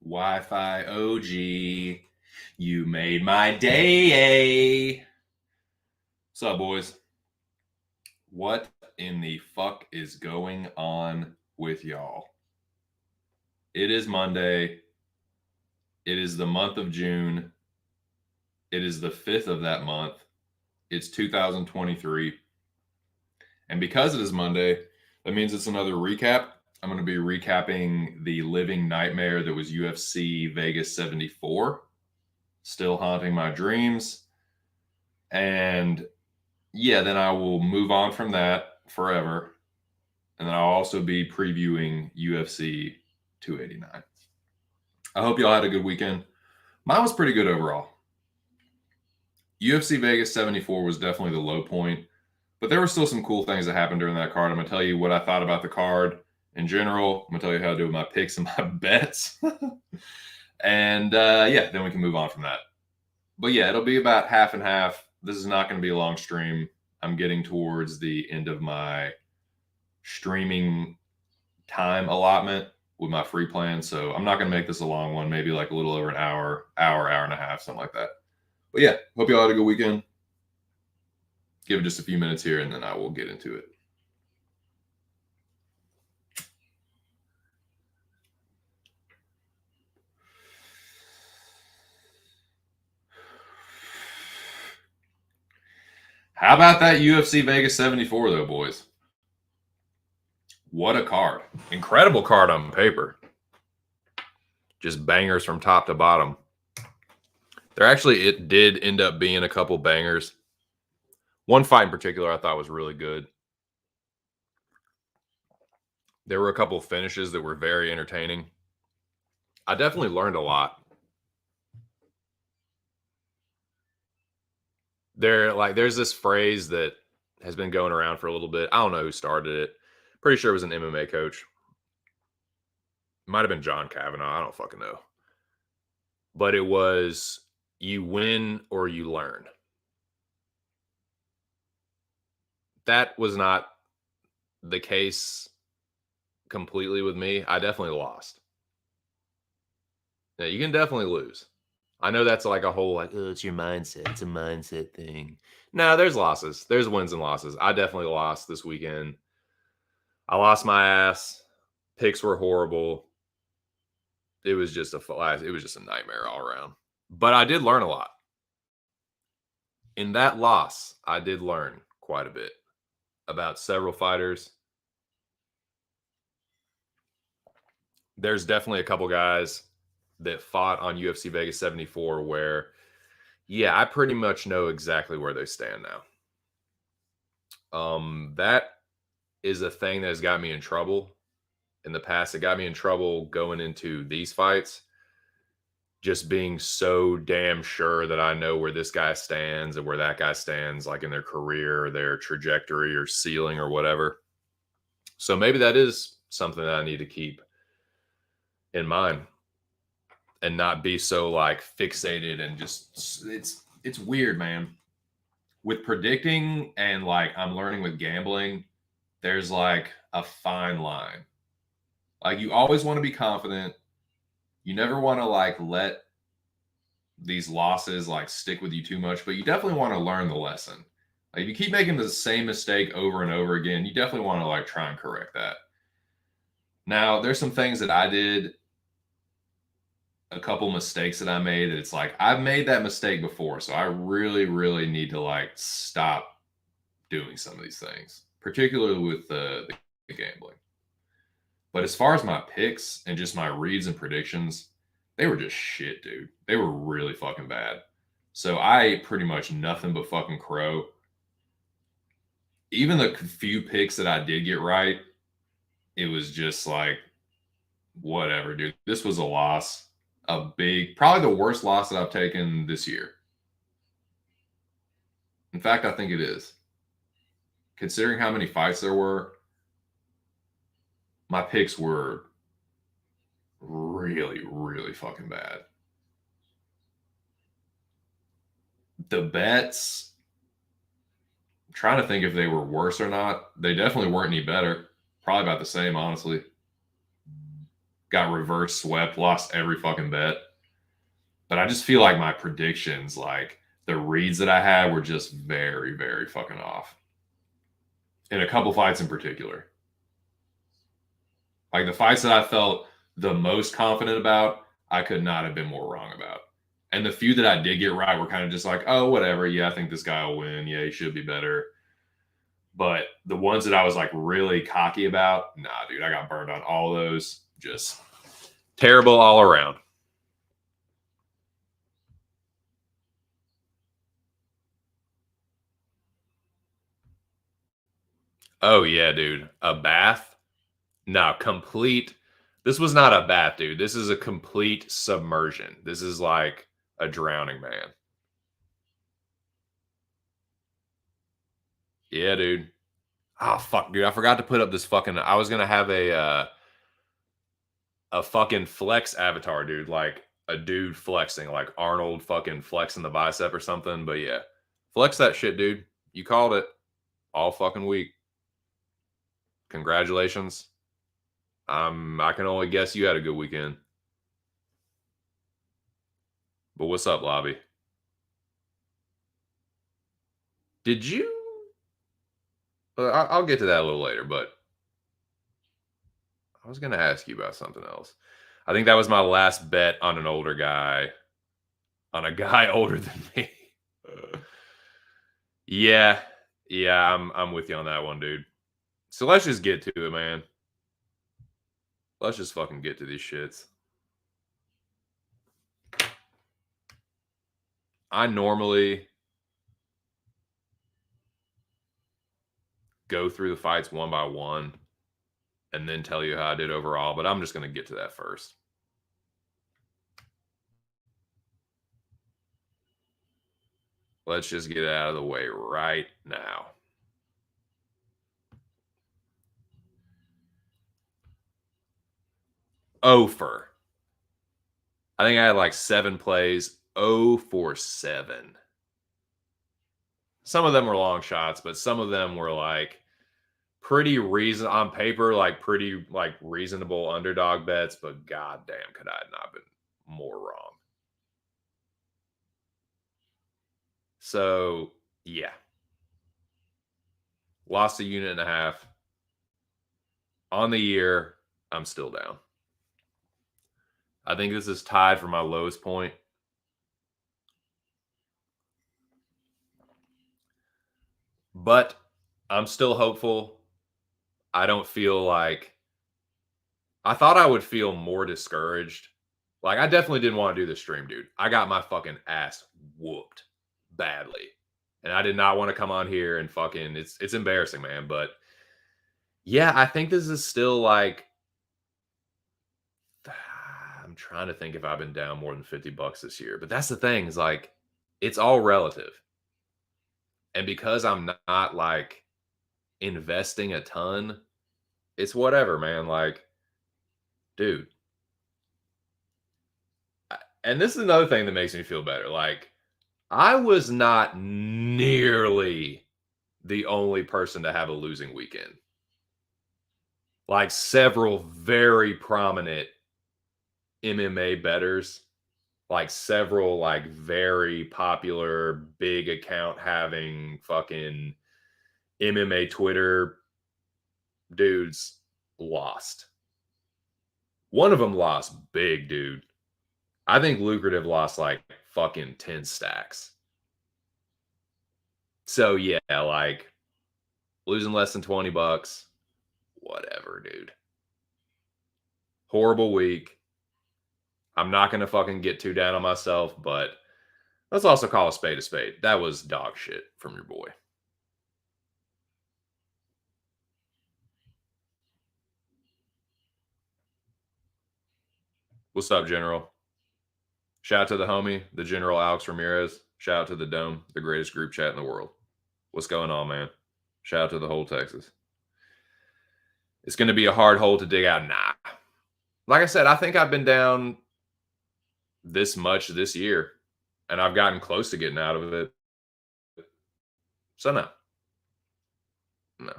Wi-Fi OG, you made my day. What's up, boys? What in the fuck is going on with y'all? It is Monday. It is the month of June. It is the 5th of that month. It's 2023. And because it is Monday, that means it's another recap. I'm going to be recapping the living nightmare that was UFC Vegas 74. Still haunting my dreams. And yeah, then I will move on from that forever. And then I'll also be previewing UFC 289. I hope y'all had a good weekend. Mine was pretty good overall. UFC Vegas 74 was definitely the low point, but there were still some cool things that happened during that card. I'm going to tell you what I thought about the card in general. I'm going to tell you how to do my picks and my bets. And yeah, then we can move on from that. But yeah, it'll be about half and half. This is not going to be a long stream. I'm getting towards the end of my streaming time allotment with my free plan. So I'm not going to make this a long one, maybe like a little over an hour and a half, something like that. But yeah, hope you all had a good weekend. Give it just a few minutes here and then I will get into it. How about that UFC Vegas 74 though, boys? What a card. Incredible card on paper. Just bangers from top to bottom. It did end up being a couple bangers. One fight in particular I thought was really good. There were a couple finishes that were very entertaining. I definitely learned a lot. There's this phrase that has been going around for a little bit. I don't know who started it. Pretty sure it was an MMA coach. Might have been John Kavanaugh. I don't fucking know. But it was, you win or you learn. That was not the case completely with me. I definitely lost. Now, you can definitely lose. I know that's like a whole, like, oh, it's your mindset. It's a mindset thing. No, there's losses. There's wins and losses. I definitely lost this weekend. I lost my ass. Picks were horrible. It was just a nightmare all around. But I did learn a lot. In that loss, I did learn quite a bit about several fighters. There's definitely a couple guys that fought on UFC Vegas 74 where, yeah, I pretty much know exactly where they stand now. That is a thing that has got me in trouble in the past. It got me in trouble going into these fights, just being so damn sure that I know where this guy stands and where that guy stands, like in their career, their trajectory or ceiling or whatever. So maybe that is something that I need to keep in mind and not be so like fixated and just it's weird, man. With predicting and like I'm learning with gambling, there's like a fine line. Like you always want to be confident. You never want to like let these losses like stick with you too much, but you definitely want to learn the lesson. Like if you keep making the same mistake over and over again, you definitely want to like try and correct that. Now, there's some things that I did, a couple mistakes that I made. It's like I've made that mistake before, so I really, really need to like stop doing some of these things, particularly with the gambling. But as far as my picks and just my reads and predictions, they were just shit, dude. They were really fucking bad. So I ate pretty much nothing but fucking crow. Even the few picks that I did get right, it was just like, whatever, dude. This was a loss. A big, probably the worst loss that I've taken this year. In fact, I think it is. Considering how many fights there were, my picks were really, really fucking bad. The bets, I'm trying to think if they were worse or not. They definitely weren't any better. Probably about the same, honestly. Got reverse swept, lost every fucking bet. But I just feel like my predictions, like the reads that I had, were just very, very fucking off. In a couple fights in particular. Like the fights that I felt the most confident about, I could not have been more wrong about. And the few that I did get right were kind of just like, oh, whatever. Yeah, I think this guy will win. Yeah, he should be better. But the ones that I was like really cocky about, nah, dude, I got burned on all those. Just terrible all around. Oh, yeah, dude. A bath? No, complete. This was not a bath, dude. This is a complete submersion. This is like a drowning man. Yeah, dude. Oh fuck, dude! I forgot to put up this fucking. I was gonna have a fucking flex avatar, dude. Like a dude flexing, like Arnold fucking flexing the bicep or something. But yeah, flex that shit, dude. You called it all fucking week. Congratulations. I can only guess you had a good weekend. But what's up, Lobby? Did you? I'll get to that a little later, but I was gonna ask you about something else. I think that was my last bet on an older guy, on a guy older than me. Yeah, yeah, I'm with you on that one, dude. So let's just get to it, man. Let's just fucking get to these shits. I normally go through the fights one by one and then tell you how I did overall, but I'm just going to get to that first. Let's just get it out of the way right now. Ofer. I think I had like 7 plays. 0 for 7. Some of them were long shots, but some of them were like pretty reason on paper, like pretty like reasonable underdog bets, but goddamn, could I have not been more wrong. So yeah. Lost a unit and a half. On the year, I'm still down. I think this is tied for my lowest point. But I'm still hopeful. I don't feel like I thought I would feel more discouraged. Like I definitely didn't want to do the stream, dude. I got my fucking ass whooped badly. And I did not want to come on here and fucking it's embarrassing, man. But yeah, I think this is still like I'm trying to think if I've been down more than $50 this year. But that's the thing, is like it's all relative. And because I'm not like investing a ton, it's whatever, man. Like, dude. And this is another thing that makes me feel better. Like, I was not nearly the only person to have a losing weekend. Like, several very prominent MMA bettors, like several like very popular big account having fucking MMA Twitter dudes lost. One of them lost big, dude. I think Lucrative lost like fucking 10 stacks. So yeah, like losing less than $20, whatever, dude. Horrible week. I'm not gonna fucking get too down on myself, but let's also call a spade a spade. That was dog shit from your boy. What's up, General? Shout out to the homie, the General Alex Ramirez. Shout out to the Dome, the greatest group chat in the world. What's going on, man? Shout out to the whole Texas. It's going to be a hard hole to dig out. Nah. Like I said, I think I've been down this much this year, and I've gotten close to getting out of it. So, no. No.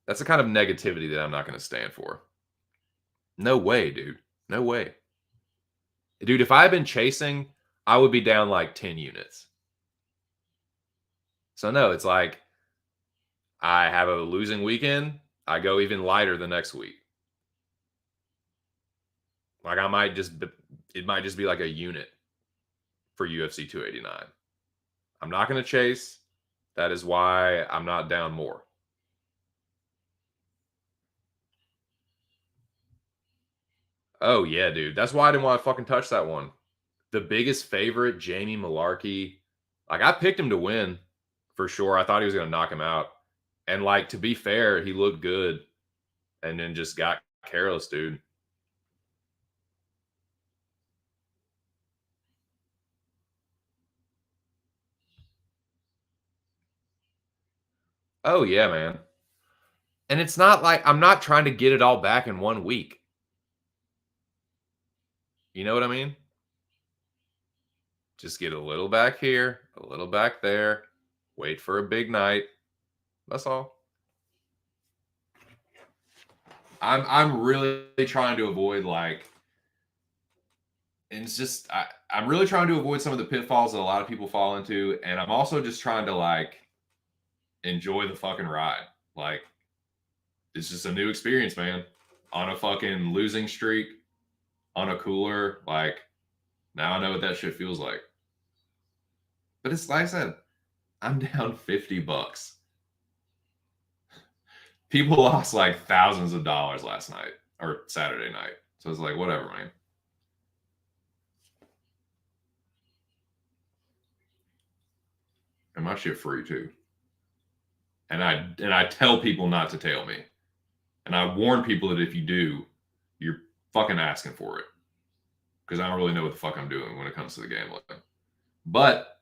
That's the kind of negativity that I'm not going to stand for. No way, dude. No way. Dude, if I had been chasing, I would be down like 10 units. So, no, it's like I have a losing weekend. I go even lighter the next week. Like it might just be like a unit for UFC 289. I'm not going to chase. That is why I'm not down more. Oh yeah, dude. That's why I didn't want to fucking touch that one. The biggest favorite, Jamie Malarkey. Like I picked him to win for sure. I thought he was going to knock him out. And like to be fair, he looked good and then just got careless, dude. Oh yeah, man. And it's not like I'm not trying to get it all back in 1 week. You know what I mean? Just get a little back here, a little back there, wait for a big night. That's all. I'm really trying to avoid like, and it's just I'm really trying to avoid some of the pitfalls that a lot of people fall into, and I'm also just trying to like enjoy the fucking ride. Like it's just a new experience, man. On a fucking losing streak, on a cooler, like now I know what that shit feels like. But it's like I said, I'm down $50. People lost like thousands of dollars last night or Saturday night. So it's like, whatever, man. And my shit free too. And I tell people not to tail me. And I warn people that if you do, you're fucking asking for it. Because I don't really know what the fuck I'm doing when it comes to the gambling. But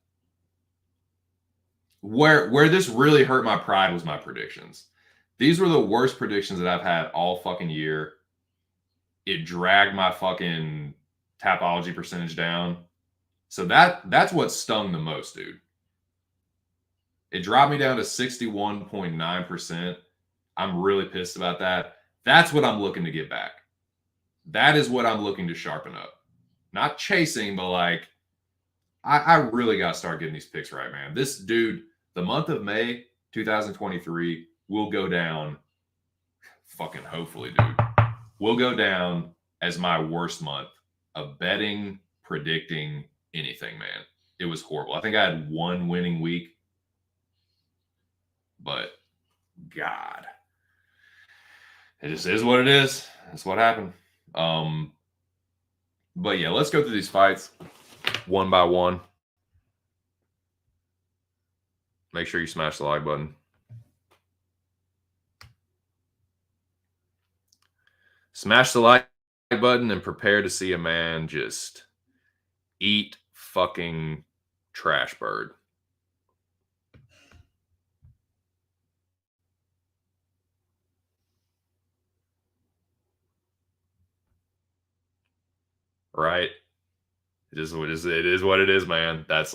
where this really hurt my pride was my predictions. These were the worst predictions that I've had all fucking year. It dragged my fucking Tapology percentage down. So that's what stung the most, dude. It dropped me down to 61.9%. I'm really pissed about that. That's what I'm looking to get back. That is what I'm looking to sharpen up. Not chasing, but like, I really got to start getting these picks right, man. This dude, the month of May 2023 will go down, fucking hopefully, dude, will go down as my worst month of betting, predicting anything, man. It was horrible. I think I had one winning week, but God, it just is what it is. That's what happened. But yeah, let's go through these fights one by one. Make sure you smash the like button. Smash the like button and prepare to see a man just eat fucking trash bird. Right? It is what it is, man. That's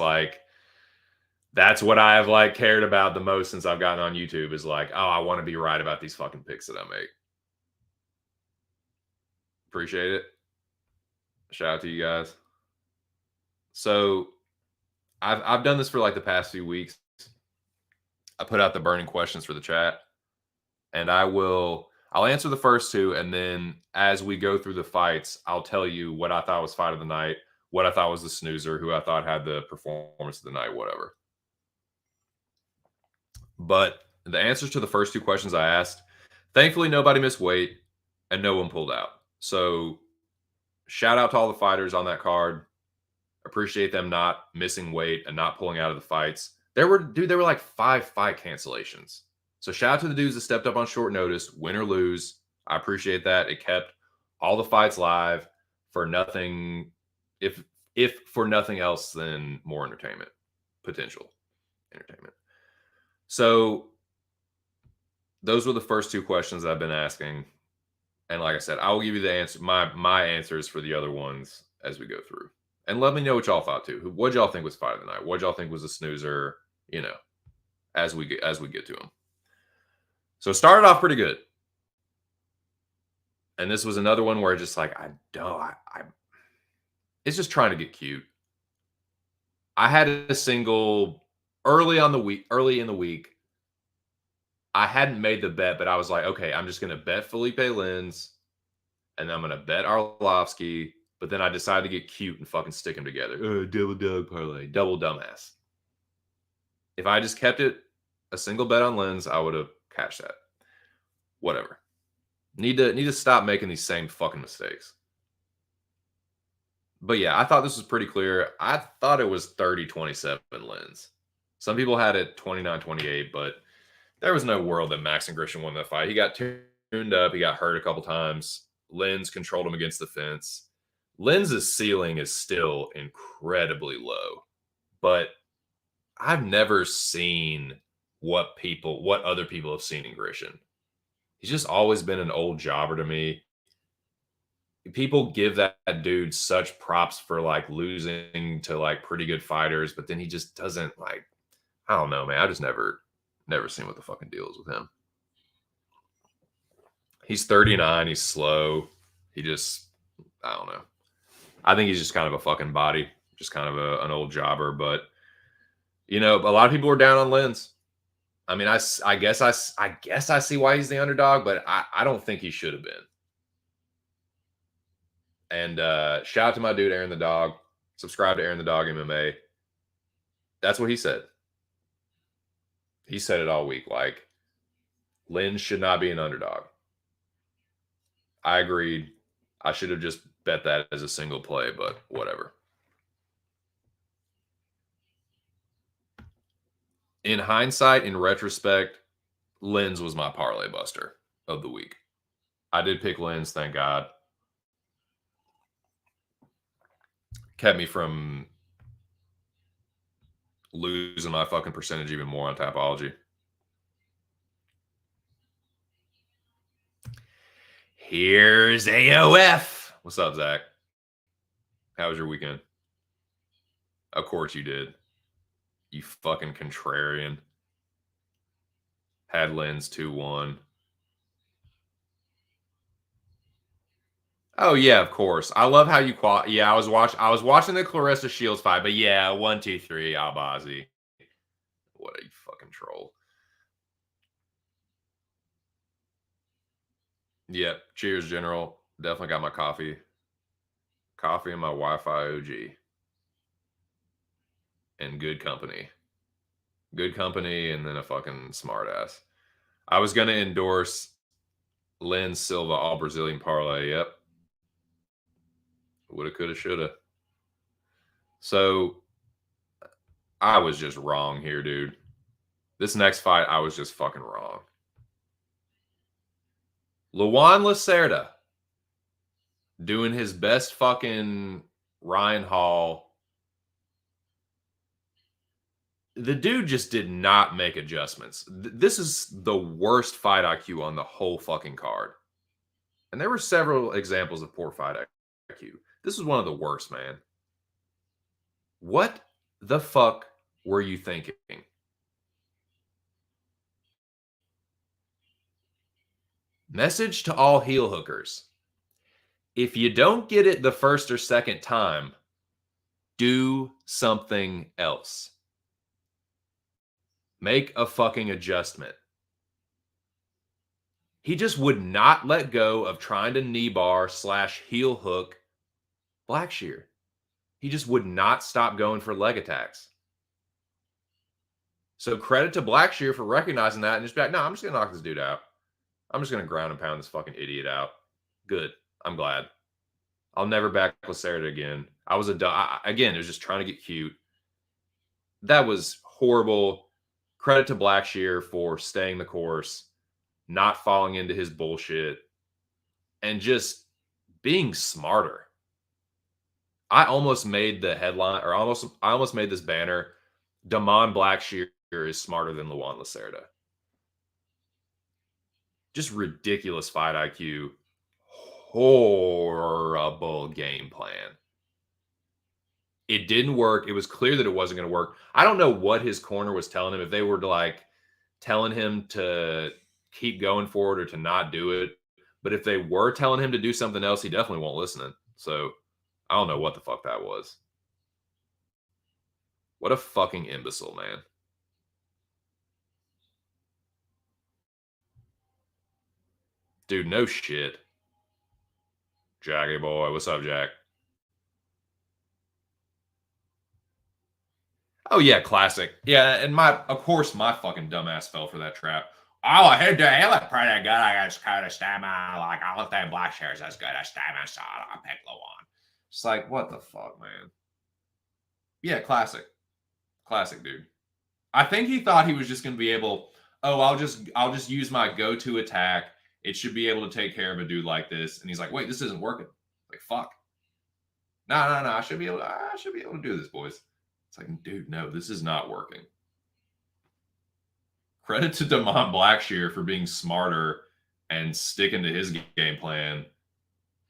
what I have like cared about the most since I've gotten on YouTube is like, oh, I want to be right about these fucking picks that I make. Appreciate it. Shout out to you guys. So I've done this for like the past few weeks. I put out the burning questions for the chat, and I'll answer the first two, and then as we go through the fights, I'll tell you what I thought was fight of the night, what I thought was the snoozer, who I thought had the performance of the night, whatever. But the answers to the first two questions I asked, thankfully nobody missed weight and no one pulled out. So shout out to all the fighters on that card. Appreciate them not missing weight and not pulling out of the fights. There were like 5 fight cancellations. So shout out to the dudes that stepped up on short notice, win or lose. I appreciate that. It kept all the fights live for nothing, if for nothing else than more entertainment, potential entertainment. So those were the first two questions I've been asking. And like I said, I will give you the answer, my answers for the other ones as we go through. And let me know what y'all thought too. What y'all think was fight of the night? What y'all think was a snoozer? You know, as we get to them. So it started off pretty good. And this was another one where just like it's just trying to get cute. I had a single early in the week. I hadn't made the bet, but I was like, okay, I'm just gonna bet Felipe Lins, and I'm gonna bet Arlovsky. But then I decided to get cute and fucking stick them together. Double dog parlay, double dumbass. If I just kept it a single bet on Lins, I would have cashed that. Whatever. Need to stop making these same fucking mistakes. But yeah, I thought this was pretty clear. I thought it was 30-27 Lins. Some people had it 29-28, but there was no world that Max and Grisham won that fight. He got tuned up. He got hurt a couple times. Lins controlled him against the fence. Lins' ceiling is still incredibly low, but I've never seen what other people have seen in Grisham. He's just always been an old jobber to me. People give that dude such props for like losing to like pretty good fighters, but then he just doesn't like, I don't know, man. I just never seen what the fucking deal is with him. He's 39. He's slow. I don't know. I think he's just kind of a fucking body, just kind of an old jobber. But you know, a lot of people are down on Lins. I mean, I guess I see why he's the underdog, but I don't think he should have been. And shout out to my dude Aaron the Dog. Subscribe to Aaron the Dog MMA. That's what he said. He said it all week. Like, Lins should not be an underdog. I agreed. I should have just bet that as a single play, but whatever. In hindsight, in retrospect, Lins was my parlay buster of the week. I did pick Lins, thank God. Kept me from losing my fucking percentage even more on Tapology. Here's AOF. What's up, Zach? How was your weekend? Of course you did. You fucking contrarian. Had Lins 2-1. Oh yeah, of course. I love how you Yeah, I was watching the Clarissa Shields fight, but yeah, 1-2-3 Albazi. What a fucking troll. Yep. Cheers, General. Definitely got my coffee. Coffee and my Wi-Fi OG. And good company. Good company and then a fucking smartass. I was gonna endorse Lynn Silva all Brazilian parlay. Yep. Woulda, coulda, shoulda. So I was just wrong here, dude. This next fight, I was just fucking wrong. Luan Lacerda doing his best fucking Ryan Hall. The dude just did not make adjustments. This is the worst fight IQ on the whole fucking card. And there were several examples of poor fight IQ. This was one of the worst, man. What the fuck were you thinking? Message to all heel hookers. If you don't get it the first or second time, do something else. Make a fucking adjustment. He just would not let go of trying to knee bar / heel hook Blackshear. He just would not stop going for leg attacks. So credit to Blackshear for recognizing that and just be like, no, I'm just going to knock this dude out. I'm just going to ground and pound this fucking idiot out. Good. I'm glad. I'll never back Lacerda again. Again, it was just trying to get cute. That was horrible. Credit to Blackshear for staying the course, not falling into his bullshit, and just being smarter. I almost made the headline, or I almost made this banner. Damon Blackshear is smarter than Luan Lacerda. Just ridiculous fight IQ. Horrible game plan. It didn't work. It was clear that it wasn't going to work. I don't know what his corner was telling him. If they were telling him to keep going forward or to not do it. But if they were telling him to do something else, he definitely won't listen. So I don't know what the fuck that was. What a fucking imbecile, man. Dude, no shit. Jackie boy. What's up, Jack? Oh, yeah, classic. Yeah, and of course, my fucking dumbass fell for that trap. Oh, I hit the look pretty good. I just kind of stamina. Like, I don't think Blackshear's as good as stamina, so I pick Luan. It's like, what the fuck, man? Yeah, classic. Classic, dude. I think he thought he was just going to be able, I'll just use my go-to attack. It should be able to take care of a dude like this. And he's like, wait, this isn't working. Like, fuck. No. I should be able to do this, boys. It's like, dude, no, this is not working. Credit to Damon Blackshear for being smarter and sticking to his game plan.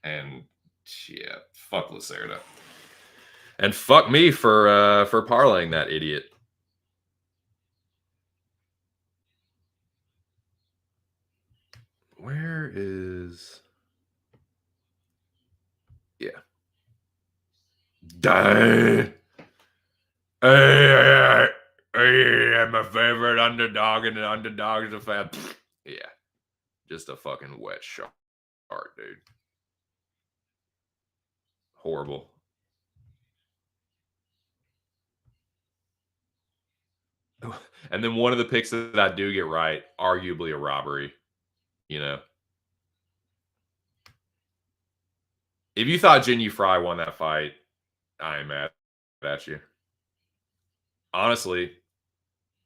And yeah, fuck Lacerda. And fuck me for parlaying that idiot. Where is... Yeah. Dang. Hey, I'm a favorite underdog, and the underdog is a fan. Yeah. Just a fucking wet shark, dude. Horrible. And then one of the picks that I do get right, arguably a robbery. You know? If you thought Jinyu Fry won that fight, I ain't mad at you. Honestly,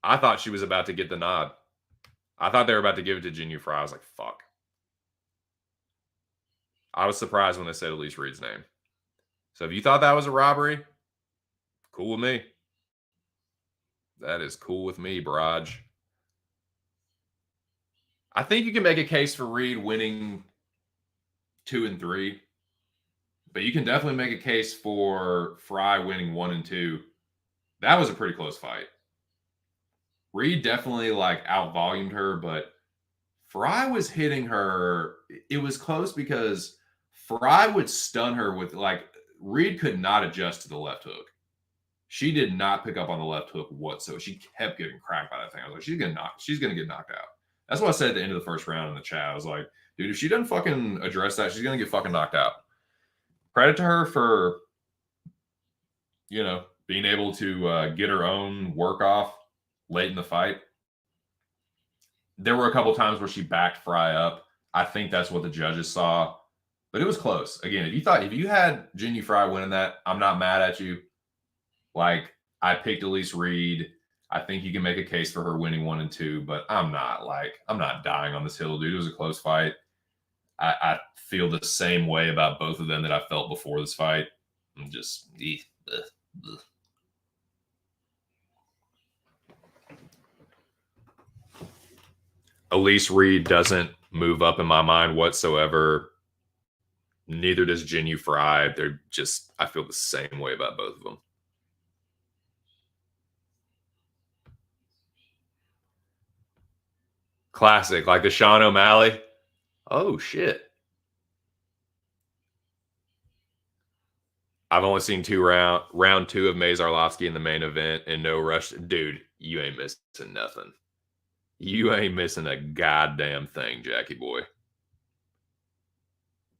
I thought she was about to get the nod. I thought they were about to give it to Jinyu Fry. I was like, fuck. I was surprised when they said Elise Reed's name. So if you thought that was a robbery, cool with me. That is cool with me, Barrage. I think you can make a case for Reed winning 2 and 3. But you can definitely make a case for Fry winning 1 and 2. That was a pretty close fight. Reed definitely out-volumed her, but Fry was hitting her. It was close because Fry would stun her with Reed could not adjust to the left hook. She did not pick up on the left hook whatsoever. She kept getting cracked by that thing. I was like, she's gonna get knocked out. That's what I said at the end of the first round in the chat. I was like, dude, if she doesn't fucking address that, she's gonna get fucking knocked out. Credit to her for, being able to get her own work off late in the fight. There were a couple times where she backed Fry up. I think that's what the judges saw. But it was close. Again, if you had Jinyu Fry winning that, I'm not mad at you. I picked Elise Reed. I think you can make a case for her winning 1 and 2, but I'm not dying on this hill, dude. It was a close fight. I feel the same way about both of them that I felt before this fight. I'm just Elise Reed doesn't move up in my mind whatsoever. Neither does Jinyu Fry. They're just, I feel the same way about both of them. Classic, like the Sean O'Malley. Oh, shit. I've only seen round 2 of Maze Arlovsky in the main event and no rush. Dude, you ain't missing nothing. You ain't missing a goddamn thing, Jackie boy.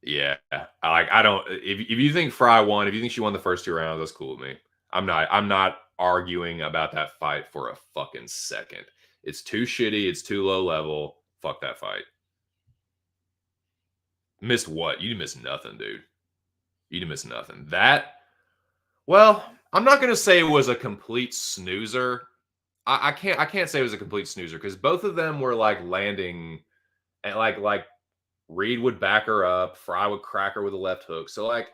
Yeah, I don't. If you think Fry won, if you think she won the first 2 rounds, that's cool with me. I'm not arguing about that fight for a fucking second. It's too shitty. It's too low level. Fuck that fight. Missed what? You missed nothing, dude. You didn't miss nothing. Well, I'm not gonna say it was a complete snoozer. I can't say it was a complete snoozer because both of them were like landing and like Reed would back her up, Fry would crack her with a left hook. So like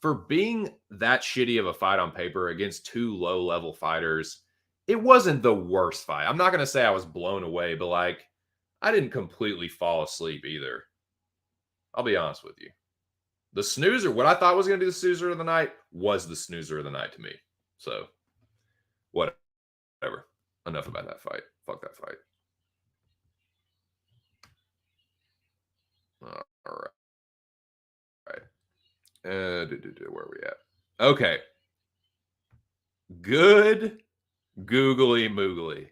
for being that shitty of a fight on paper against 2 low level fighters, it wasn't the worst fight. I'm not gonna say I was blown away, but like I didn't completely fall asleep either. I'll be honest with you. The snoozer, what I thought was going to be the snoozer of the night, was the snoozer of the night to me. So, whatever. Enough about that fight. Fuck that fight. All right. Where are we at? Okay. Good googly moogly.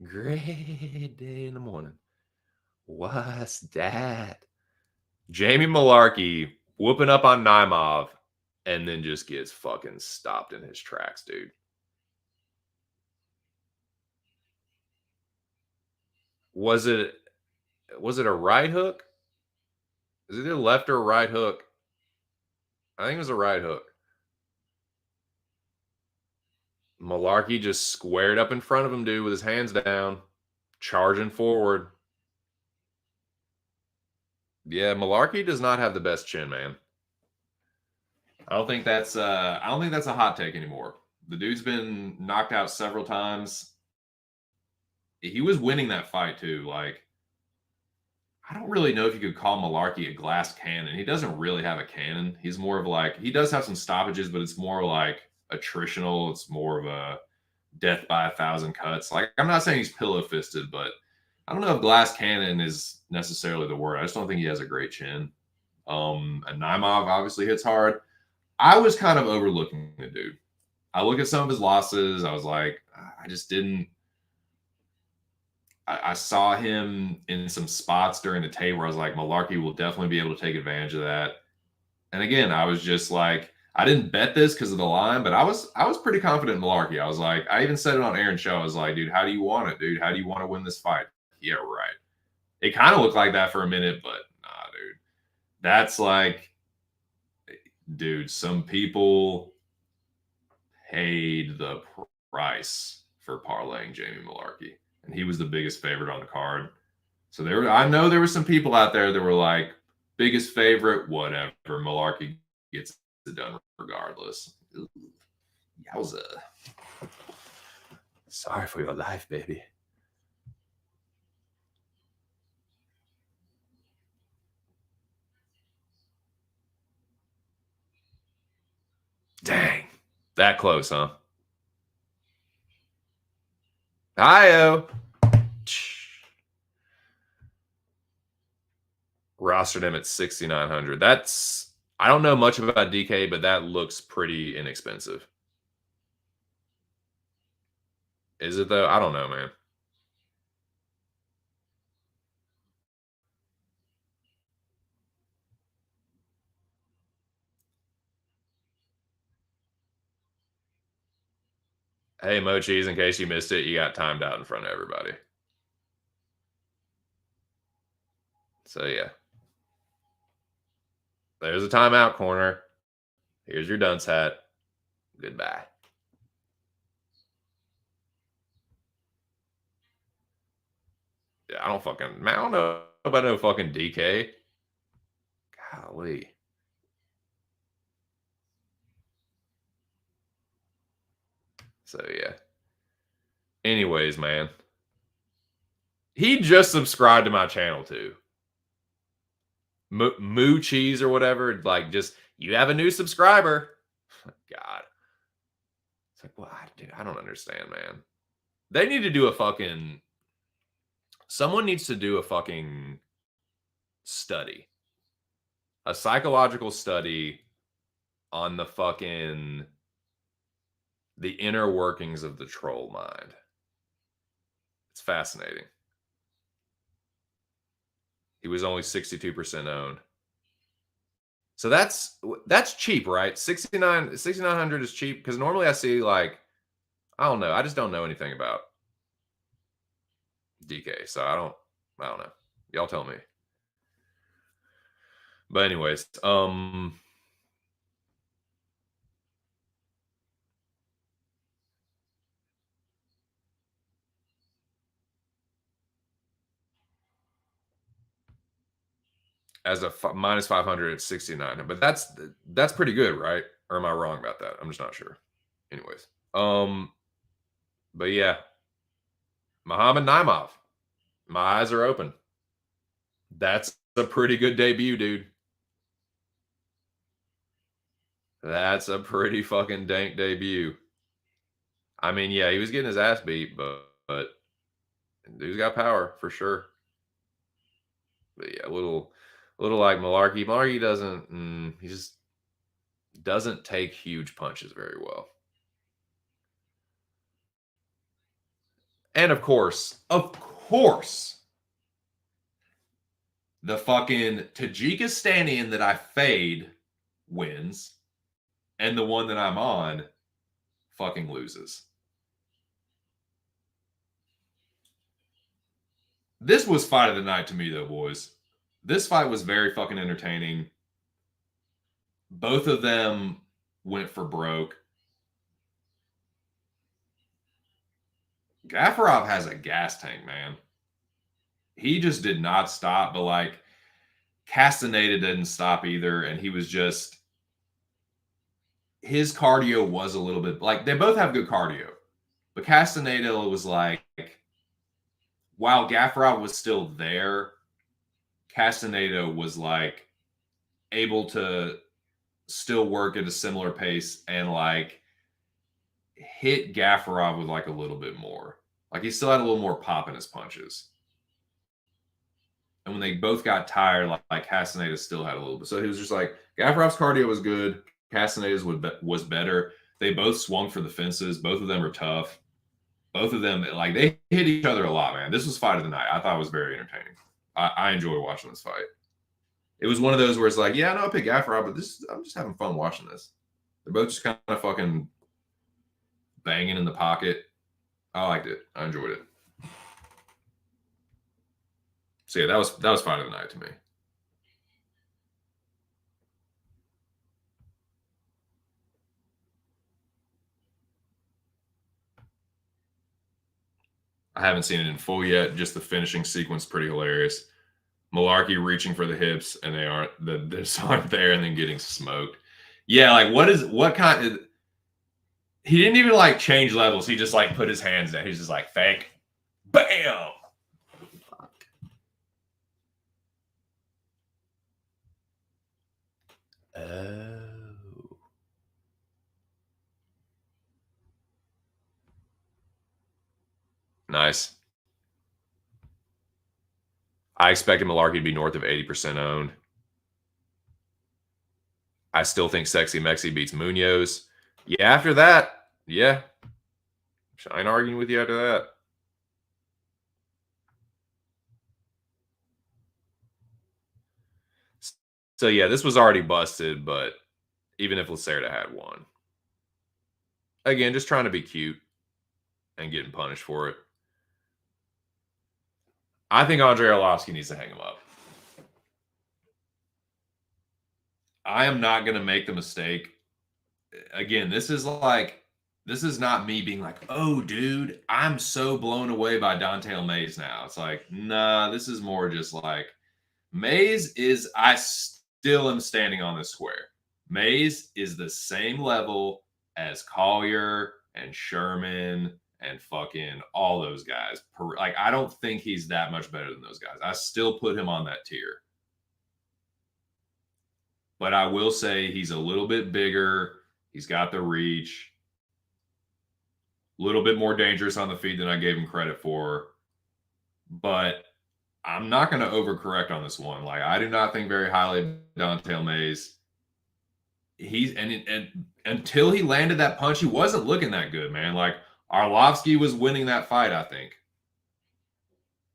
Great day in the morning. What's that? Jamie Malarkey whooping up on Naimov and then just gets fucking stopped in his tracks, dude. Was it a right hook? Is it a left or a right hook? I think it was a right hook. Malarkey just squared up in front of him, dude, with his hands down, charging forward. Yeah, Malarkey does not have the best chin, man. I don't think that's a hot take anymore. The dude's been knocked out several times. He was winning that fight too. Like, I don't really know if you could call Malarkey a glass cannon. He doesn't really have a cannon. He's more of like, he does have some stoppages, but it's more like attritional. It's more of a death by 1,000 cuts. Like, I'm not saying he's pillow fisted, but I don't know if glass cannon is necessarily the word. I just don't think he has a great chin. And Naimov obviously hits hard. I was kind of overlooking the dude. I look at some of his losses. I was like, I just didn't. I saw him in some spots during the tape where I was like, Malarkey will definitely be able to take advantage of that. And again, I was just like, I didn't bet this because of the line, but I was pretty confident in Malarkey. I was like, I even said it on Aaron's show. I was like, dude, how do you want it, dude? How do you want to win this fight? Yeah, right. It kind of looked like that for a minute, but nah, dude. That's like, dude, some people paid the price for parlaying Jamie Malarkey, and he was the biggest favorite on the card. So I know there were some people out there that were like, biggest favorite, whatever. Malarkey gets it done regardless. Ooh, yowza. Sorry for your life, baby. Dang. That close, huh? Hi-oh. Rostered him at 6,900. I don't know much about DK, but that looks pretty inexpensive. Is it though? I don't know, man. Hey, Mo Cheese, in case you missed it, you got timed out in front of everybody. So, yeah. There's a timeout corner. Here's your dunce hat. Goodbye. I don't fucking, man, I don't know about no fucking DK. Golly. So yeah. Anyways, man. He just subscribed to my channel too. Moo Cheese or whatever. Like, just, you have a new subscriber. God. It's like, well, dude, I don't understand, man. They need to do a fucking, someone needs to do a fucking study, a psychological study on the inner workings of the troll mind. It's fascinating. He was only 62% owned. So that's cheap, right? 6,900 is cheap, because normally I see, like, I don't know. I just don't know anything about DK, so I don't know. Y'all tell me. But anyways, as a minus 500 at 69, but that's pretty good, right? Or am I wrong about that? I'm just not sure. Anyways, but yeah, Muhammad Naimov, my eyes are open. That's a pretty good debut, dude. That's a pretty fucking dank debut. I mean, yeah, he was getting his ass beat, but dude's got power for sure. But yeah, a little like Malarkey. Malarkey doesn't. He just doesn't take huge punches very well. And of course, the fucking Tajikistanian that I fade wins, and the one that I'm on fucking loses. This was fight of the night to me, though, boys. This fight was very fucking entertaining. Both of them went for broke. Gafarov has a gas tank, man. He just did not stop, but like Castaneda didn't stop either, and he was just, his cardio was a little bit, like, they both have good cardio, but Castaneda was like, while Gafarov was still there, Castaneda was like able to still work at a similar pace and like hit Gafarov with like a little bit more. Like, he still had a little more pop in his punches. And when they both got tired, like Castaneda still had a little bit. So he was just like, Gafarov's cardio was good. Castaneda's was better. They both swung for the fences. Both of them are tough. Both of them, like, they hit each other a lot, man. This was fight of the night. I thought it was very entertaining. I enjoy watching this fight. It was one of those where it's like, yeah, I know I picked Gafarov, but I'm just having fun watching this. They're both just kind of fucking banging in the pocket. I liked it. I enjoyed it. So yeah, that was fight of the night to me. I haven't seen it in full yet. Just the finishing sequence, pretty hilarious. Malarkey reaching for the hips, and they just aren't there, and then getting smoked. Yeah, like, what kind of, he didn't even like change levels. He just like put his hands down. He's just like, fake, bam. Fuck. Oh. Nice. I expected Malarkey to be north of 80% owned. I still think Sexy Mexi beats Munoz. Yeah, after that, yeah. I ain't arguing with you after that. So yeah, this was already busted, but even if Lacerda had won. Again, just trying to be cute and getting punished for it. I think Andrei Arlovsky needs to hang him up. I am not going to make the mistake. Again, this is like, this is not me being like, oh, dude, I'm so blown away by Don'Tale Mays now. It's like, nah, this is more just like Mays is, I still am standing on this square. Mays is the same level as Collier and Sherman and fucking all those guys. Like, I don't think he's that much better than those guys. I still put him on that tier. But I will say he's a little bit bigger. He's got the reach. A little bit more dangerous on the feet than I gave him credit for. But I'm not going to overcorrect on this one. Like, I do not think very highly of Don'Tale Mays. He's and until he landed that punch, he wasn't looking that good, man. Like, Arlovsky was winning that fight, I think.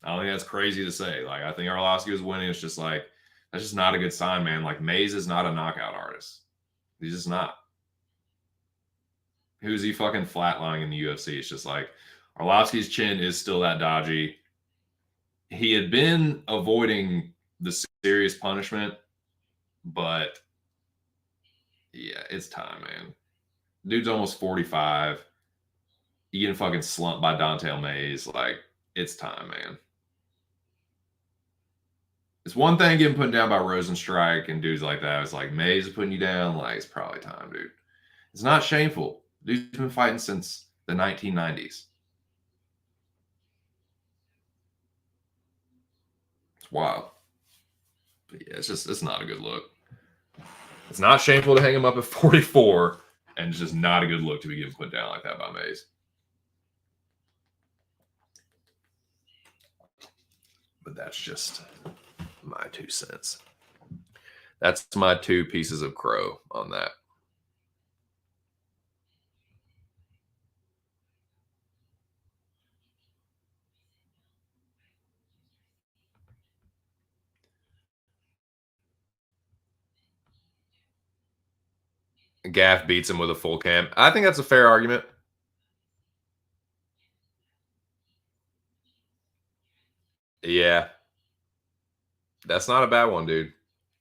I don't think that's crazy to say. Like, I think Arlovsky was winning. It's just like, that's just not a good sign, man. Like, Mays is not a knockout artist. He's just not. Who's he fucking flatlining in the UFC? It's just like, Arlovsky's chin is still that dodgy. He had been avoiding the serious punishment, but yeah, it's time, man. Dude's almost 45. You getting fucking slumped by Don'Tale Mays. Like, it's time, man. It's one thing getting put down by Rosenstrike and dudes like that. It's like Mays is putting you down. Like, it's probably time, dude. It's not shameful. Dude's been fighting since the 1990s. It's wild. But yeah, it's not a good look. It's not shameful to hang him up at 44, and it's just not a good look to be getting put down like that by Mays. But that's just my 2 cents. That's my 2 pieces of crow on that. Gaff beats him with a full cam. I think that's a fair argument. Yeah. That's not a bad one, dude.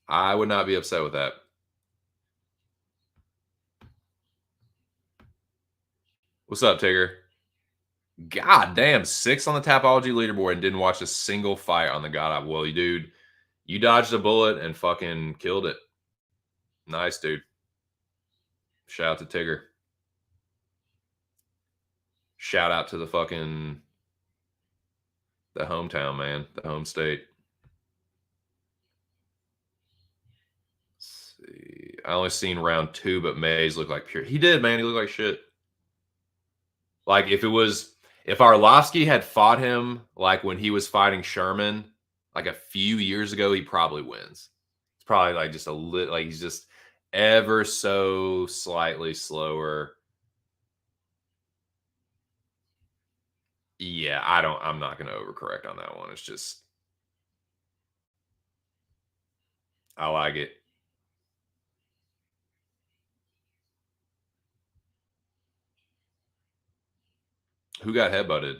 I would not be upset with that. What's up, Tigger? God damn, 6 on the Tapology leaderboard and didn't watch a single fight on the God. Well, dude, you dodged a bullet and fucking killed it. Nice, dude. Shout out to Tigger. Shout out to the fucking the hometown, man. The home state. Let's see. I only seen round 2, but Mays looked like pure. He did, man. He looked like shit. Like, if Arlovsky had fought him like when he was fighting Sherman like a few years ago, he probably wins. It's probably like just a little, like he's just ever so slightly slower. Yeah, I'm not going to overcorrect on that one. It's just, I like it. Who got headbutted?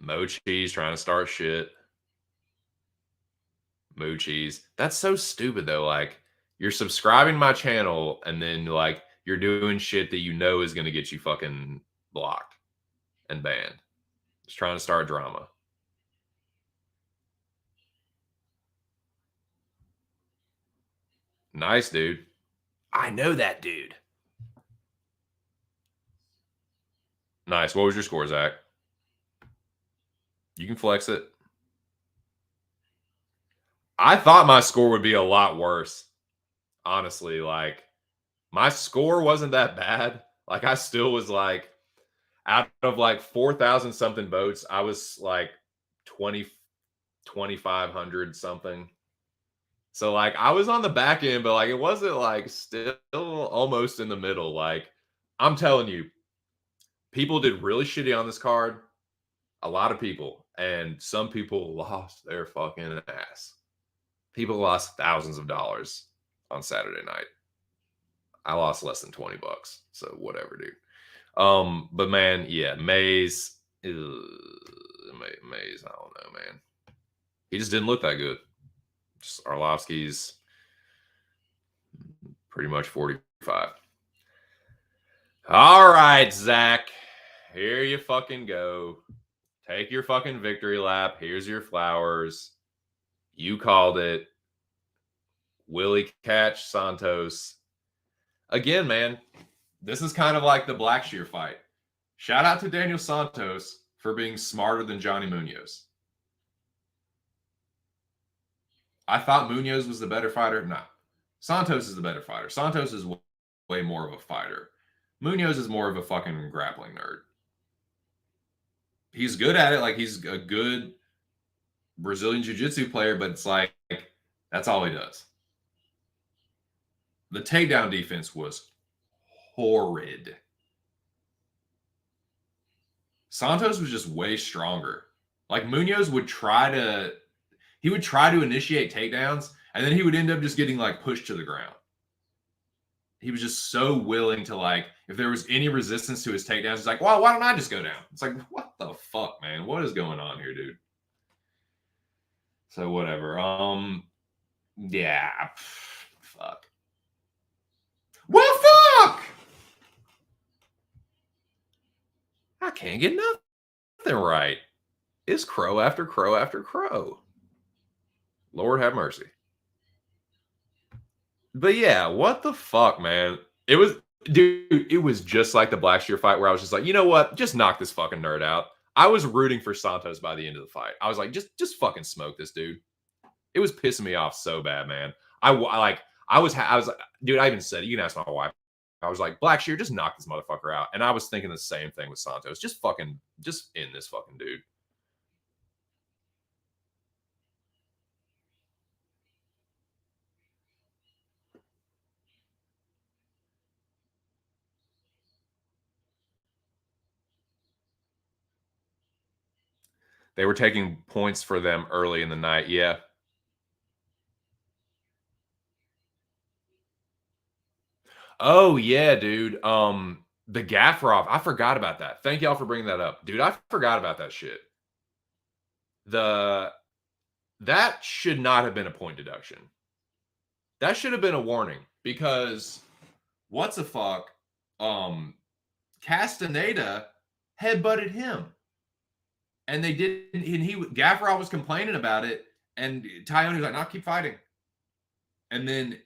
Mo Cheese trying to start shit. Moo Cheese. That's so stupid though. Like, you're subscribing to my channel and then like you're doing shit that you know is gonna get you fucking blocked and banned. Just trying to start drama. Nice, dude. I know that dude. Nice. What was your score, Zach? You can flex it. I thought my score would be a lot worse. Honestly, like my score wasn't that bad. Like I still was like out of like 4,000 something votes, I was like 2,500 something. So like I was on the back end, but like it wasn't like still almost in the middle. Like I'm telling you, people did really shitty on this card. A lot of people, and some people lost their fucking ass. People lost thousands of dollars on Saturday night. I lost less than $20, so whatever, dude. But man, yeah, Mays, I don't know, man. He just didn't look that good. Just Arlovsky's Pretty much 45. All right, Zach. Here you fucking go. Take your fucking victory lap. Here's your flowers. You called it. Willie Catch Santos. Again, man, this is kind of like the Blackshear fight. Shout out to Daniel Santos for being smarter than Johnny Munoz. I thought Munoz was the better fighter. No. Santos is the better fighter. Santos is way more of a fighter. Munoz is more of a fucking grappling nerd. He's good at it. Like, he's a good Brazilian Jiu-Jitsu player, but it's like, that's all he does. The takedown defense was horrid. Santos was just way stronger. Like, Munoz would try to initiate takedowns, and then he would end up just getting like pushed to the ground. He was just so willing to, like, if there was any resistance to his takedowns, he's like, well, why don't I just go down? It's like, what the fuck, man? What is going on here, dude? So whatever. Yeah. Fuck. Well, fuck! I can't get nothing right. It's crow after crow after crow. Lord have mercy. But yeah, what the fuck, man? It was, dude, it was just like the Blackshear fight where I was just like, you know what? Just knock this fucking nerd out. I was rooting for Santos by the end of the fight. I was like, just fucking smoke this dude. It was pissing me off so bad, man. I was like, dude, I even said it. You can ask my wife. I was like, Blackshear, just knock this motherfucker out. And I was thinking the same thing with Santos. Just end this fucking dude. They were taking points for them early in the night. Yeah. Oh yeah, dude. The Gaffarov. I forgot about that. Thank y'all for bringing that up, dude. I forgot about that shit. That should not have been a point deduction. That should have been a warning because what's the fuck? Castaneda headbutted him, and they didn't. And Gaffarov was complaining about it, and Tyone was like, "No, keep fighting." And then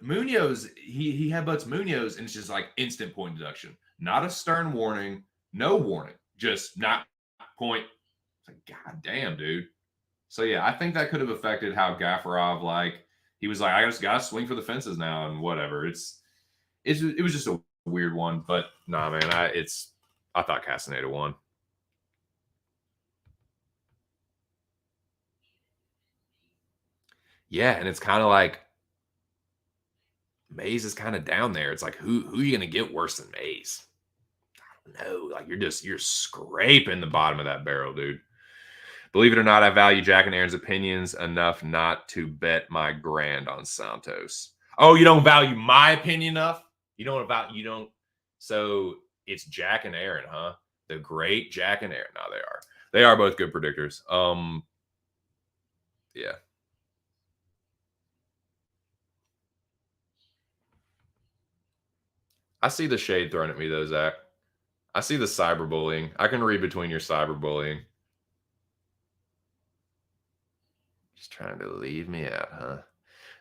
Munoz, he headbutts Munoz, and it's just like instant point deduction. Not a stern warning, no warning, just not point. It's like, God damn, dude. So yeah, I think that could have affected how Gaffarov, like, he was like, I just gotta swing for the fences now and whatever. It was just a weird one, but nah, man, I thought Castaneda won. Yeah, and it's kind of like Mays is kind of down there. It's like, who are you gonna get worse than Mays? I don't know. Like, you're scraping the bottom of that barrel, dude. Believe it or not, I value Jack and Aaron's opinions enough not to bet my grand on Santos. Oh, you don't value my opinion enough? You don't. So it's Jack and Aaron, huh? The great Jack and Aaron. No, they are. They are both good predictors. Yeah. I see the shade thrown at me though, Zach. I see the cyberbullying. I can read between your cyberbullying. Just trying to leave me out, huh?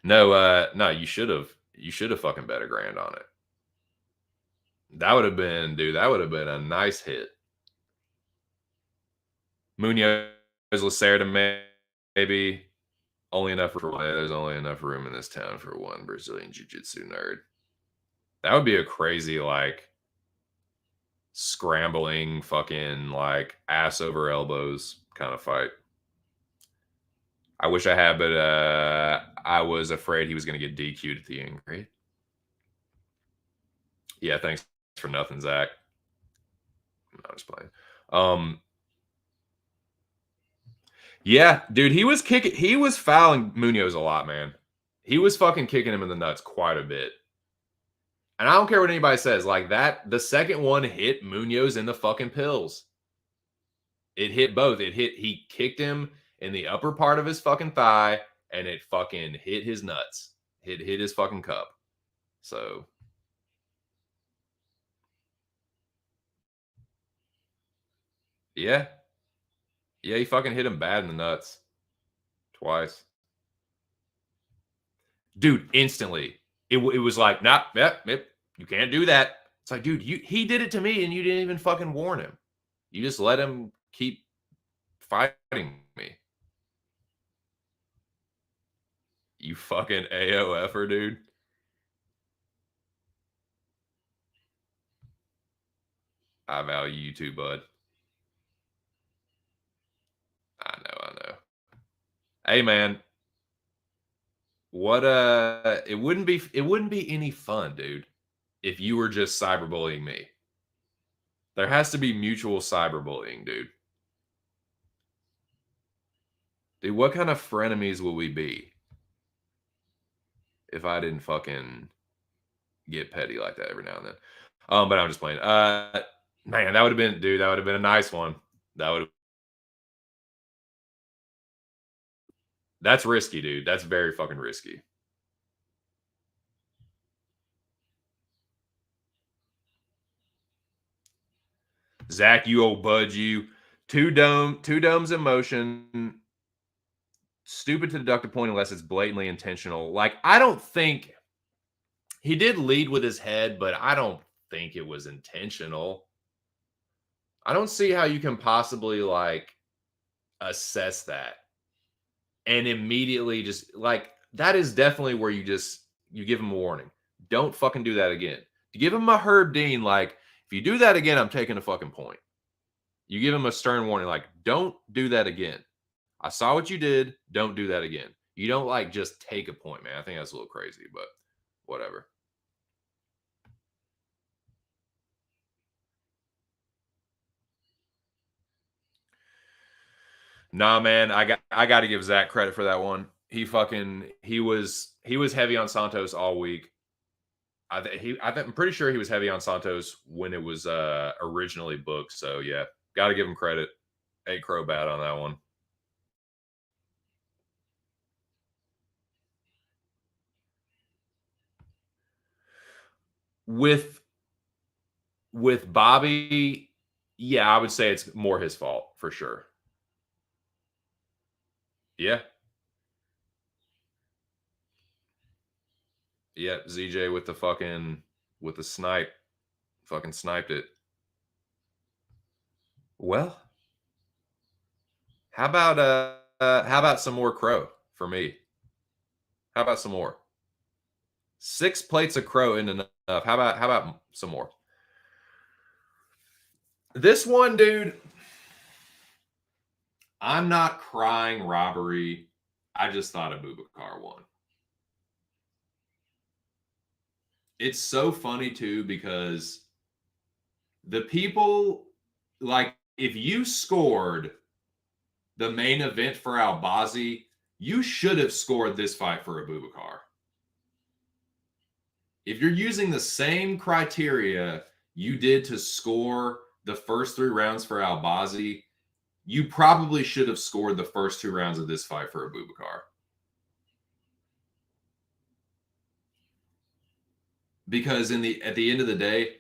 No, you should have fucking bet a grand on it. That would have been, dude, that would have been a nice hit. Munoz Lacerda, maybe. Only enough for one. There's only enough room in this town for one Brazilian Jiu-Jitsu nerd. That would be a crazy, like, scrambling, fucking, like, ass over elbows kind of fight. I wish I had, but I was afraid he was going to get DQ'd at the end. Great. Yeah, thanks for nothing, Zach. I'm just playing. Yeah, dude, he was fouling Munoz a lot, man. He was fucking kicking him in the nuts quite a bit. And I don't care what anybody says, like that, the second one hit Munoz in the fucking pills. It hit both. He kicked him in the upper part of his fucking thigh, and it fucking hit his nuts. Hit his fucking cup. So yeah, yeah, he fucking hit him bad in the nuts twice, dude. Instantly, it was like, nah, yep, you can't do that. It's like, dude, he did it to me, and you didn't even fucking warn him. You just let him keep fighting me. You fucking AOFer, dude. I value you too, bud. I know. Hey, man, what it wouldn't be any fun, dude, if you were just cyberbullying me. There has to be mutual cyberbullying, dude. Dude, what kind of frenemies would we be if I didn't fucking get petty like that every now and then? But I'm just playing. Man, that would have been, dude. That would have been a nice one. That would. That's risky, dude. That's very fucking risky. Zach, you old bud, you. Two domes in motion. Stupid to deduct a point unless it's blatantly intentional. Like, I don't think he did lead with his head, but I don't think it was intentional. I don't see how you can possibly like assess that and immediately just like that is definitely where you give him a warning. Don't fucking do that again. You give him a Herb Dean, like, if you do that again, I'm taking a fucking point. You give him a stern warning, like, don't do that again. I saw what you did. Don't do that again. You don't like just take a point, man. I think that's a little crazy, but whatever. Nah, man, I got to give Zach credit for that one. He was heavy on Santos all week. I'm pretty sure he was heavy on Santos when it was originally booked. So yeah, got to give him credit. Ate crow bad on that one. With Bobby, yeah, I would say it's more his fault for sure. Yeah, yeah. ZJ with the fucking with the snipe, fucking sniped it. Well, how about some more crow for me? How about some more? 6 plates of crow isn't enough. How about some more? This one, dude, I'm not crying robbery. I just thought Abubakar won. It's so funny too because the people like if you scored the main event for Albazi, you should have scored this fight for Abubakar. If you're using the same criteria you did to score the first 3 rounds for Albazi, you probably should have scored the first 2 rounds of this fight for Abubakar. Because at the end of the day,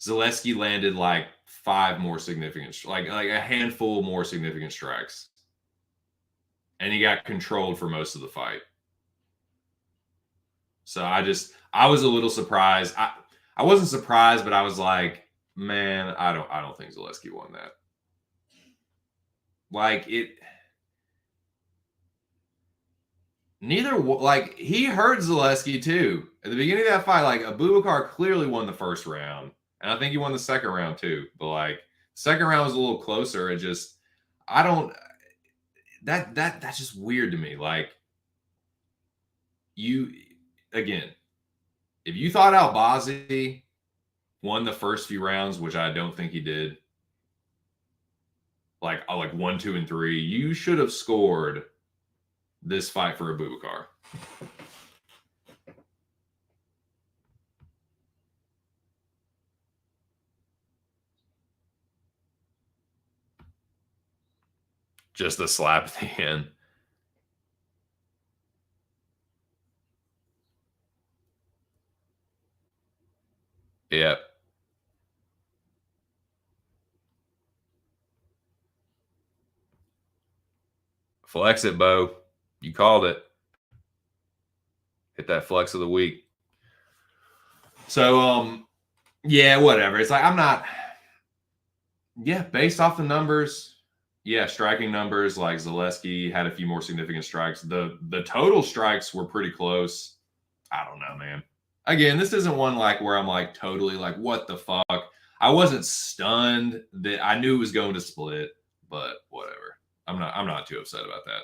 Zaleski landed like 5 more significant, like a handful more significant strikes, and he got controlled for most of the fight. So I was a little surprised. I wasn't surprised, but I was like, man, I don't think Zaleski won that. Like it. Neither like he hurt Zaleski too at the beginning of that fight. Like Abubakar clearly won the first round, and I think he won the second round too. But like second round was a little closer. It just I don't that's just weird to me. Like you again, if you thought Albazi won the first few rounds, which I don't think he did, like 1, 2, and 3, you should have scored this fight for Abubakar. Just a slap at the end. Flex it, Bo. You called it. Hit that flex of the week. So, yeah, whatever. It's like I'm not. Yeah, based off the numbers, yeah, striking numbers like Zaleski had a few more significant strikes. The total strikes were pretty close. I don't know, man. Again, this isn't one like where I'm like totally like what the fuck. I wasn't stunned that I knew it was going to split, but whatever. I'm not too upset about that.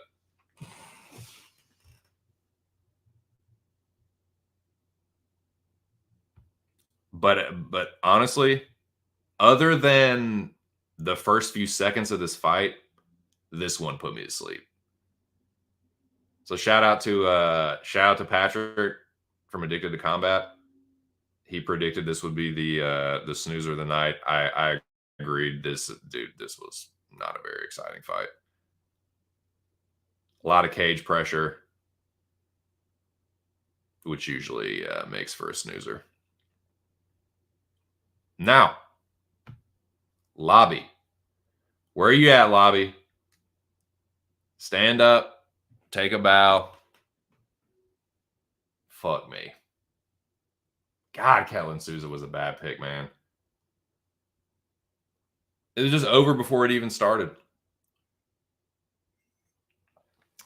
But honestly, other than the first few seconds of this fight, this one put me to sleep. So shout out to Patrick from Addicted to Combat. He predicted this would be the snoozer of the night. I agreed. This was not a very exciting fight. A lot of cage pressure, which usually makes for a snoozer. Now, Lobby. Where are you at, Lobby? Stand up, take a bow. Fuck me. God, Kellen Souza was a bad pick, man. It was just over before it even started.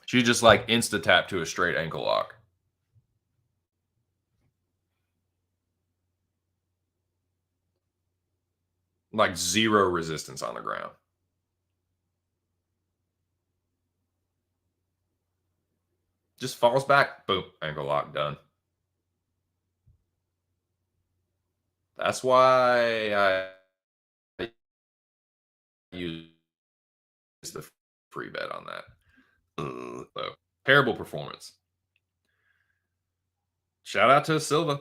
She just like insta tap to a straight ankle lock. Like zero resistance on the ground. Just falls back, boom, ankle lock, done. That's why I use the free bet on that. So, terrible performance. Shout out to Silva.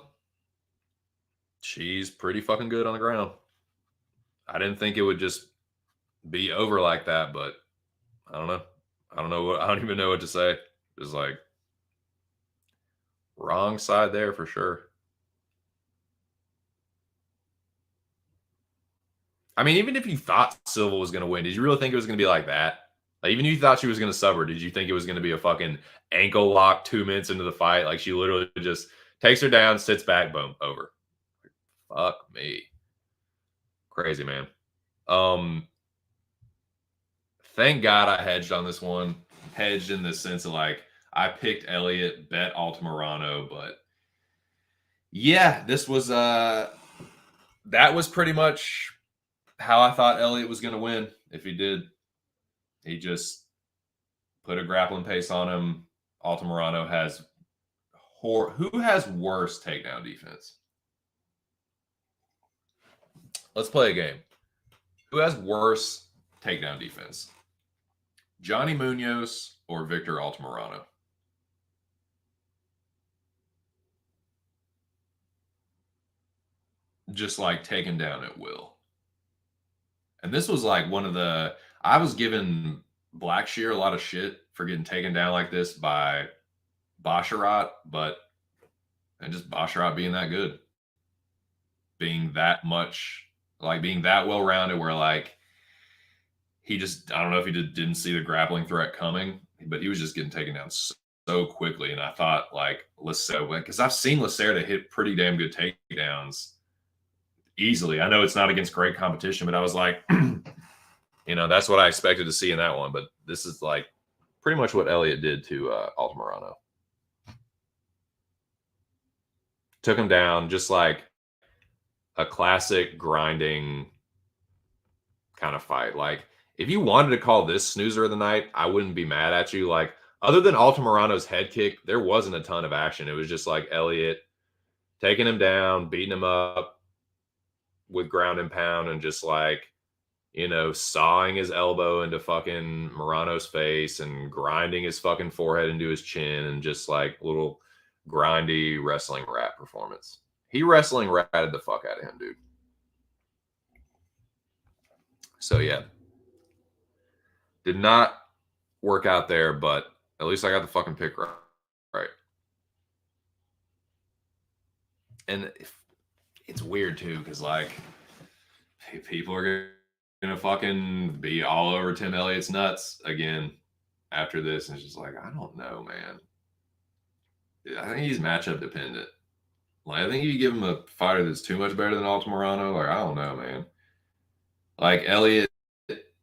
She's pretty fucking good on the ground. I didn't think it would just be over like that, but I don't know. I don't even know what to say. Just like wrong side there for sure. I mean, even if you thought Silva was going to win, did you really think it was going to be like that? Like, even if you thought she was going to sub her, did you think it was going to be a fucking ankle lock 2 minutes into the fight? Like, she literally just takes her down, sits back, boom, over. Fuck me. Crazy, man. Thank God I hedged on this one. Hedged in the sense of like, I picked Elliott, bet Altamirano, but yeah, this was that was pretty much how I thought Elliott was going to win. If he did, he just put a grappling pace on him. Altamirano has who has worse takedown defense? Let's play a game. Who has worse takedown defense? Johnny Munoz or Victor Altamirano? Just like taken down at will. And this was like one of the I was giving Blackshear a lot of shit for getting taken down like this by Basharat, but and just Basharat being that good, being that much like being that well rounded, where like he just I don't know if he didn't see the grappling threat coming, but he was just getting taken down so quickly. And I thought like Lacerda, because I've seen Lacerda hit pretty damn good takedowns easily. I know it's not against great competition, but I was like, that's what I expected to see in that one. But this is like pretty much what Elliott did to Altamirano. Took him down just like a classic grinding kind of fight. Like, if you wanted to call this snoozer of the night, I wouldn't be mad at you. Like, other than Altamirano's head kick, there wasn't a ton of action. It was just like Elliott taking him down, beating him up with ground and pound, and just like, sawing his elbow into fucking Morano's face and grinding his fucking forehead into his chin, and just like little grindy wrestling rat performance. He wrestling ratted the fuck out of him, dude. So yeah, did not work out there, but at least I got the fucking pick right. And it's weird too, because like people are gonna fucking be all over Tim Elliott's nuts again. after this, and it's just like, I don't know, man. I think he's matchup dependent. Like, I think you give him a fighter that's too much better than Altamirano. Like, I don't know, man. Like Elliott,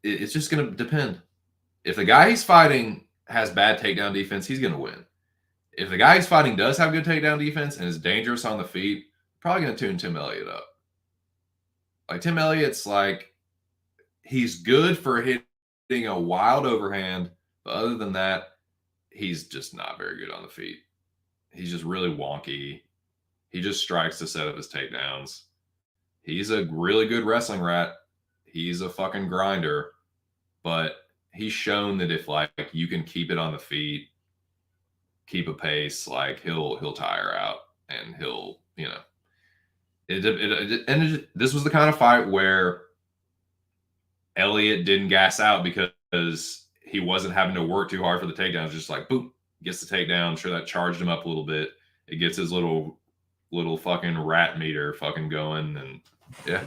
it's just gonna depend. If the guy he's fighting has bad takedown defense, he's gonna win. If the guy he's fighting does have good takedown defense and is dangerous on the feet, probably gonna tune Tim Elliott up. Like Tim Elliott's like, he's good for hitting a wild overhand, but other than that, he's just not very good on the feet. He's just really wonky. He just strikes to set up his takedowns. He's a really good wrestling rat. He's a fucking grinder, but he's shown that if like you can keep it on the feet, keep a pace, like he'll tire out and he'll, you know, this was the kind of fight where Elliott didn't gas out because he wasn't having to work too hard for the takedowns. Just like boop, gets the takedown. I'm sure that charged him up a little bit. It gets his little fucking rat meter fucking going, and yeah.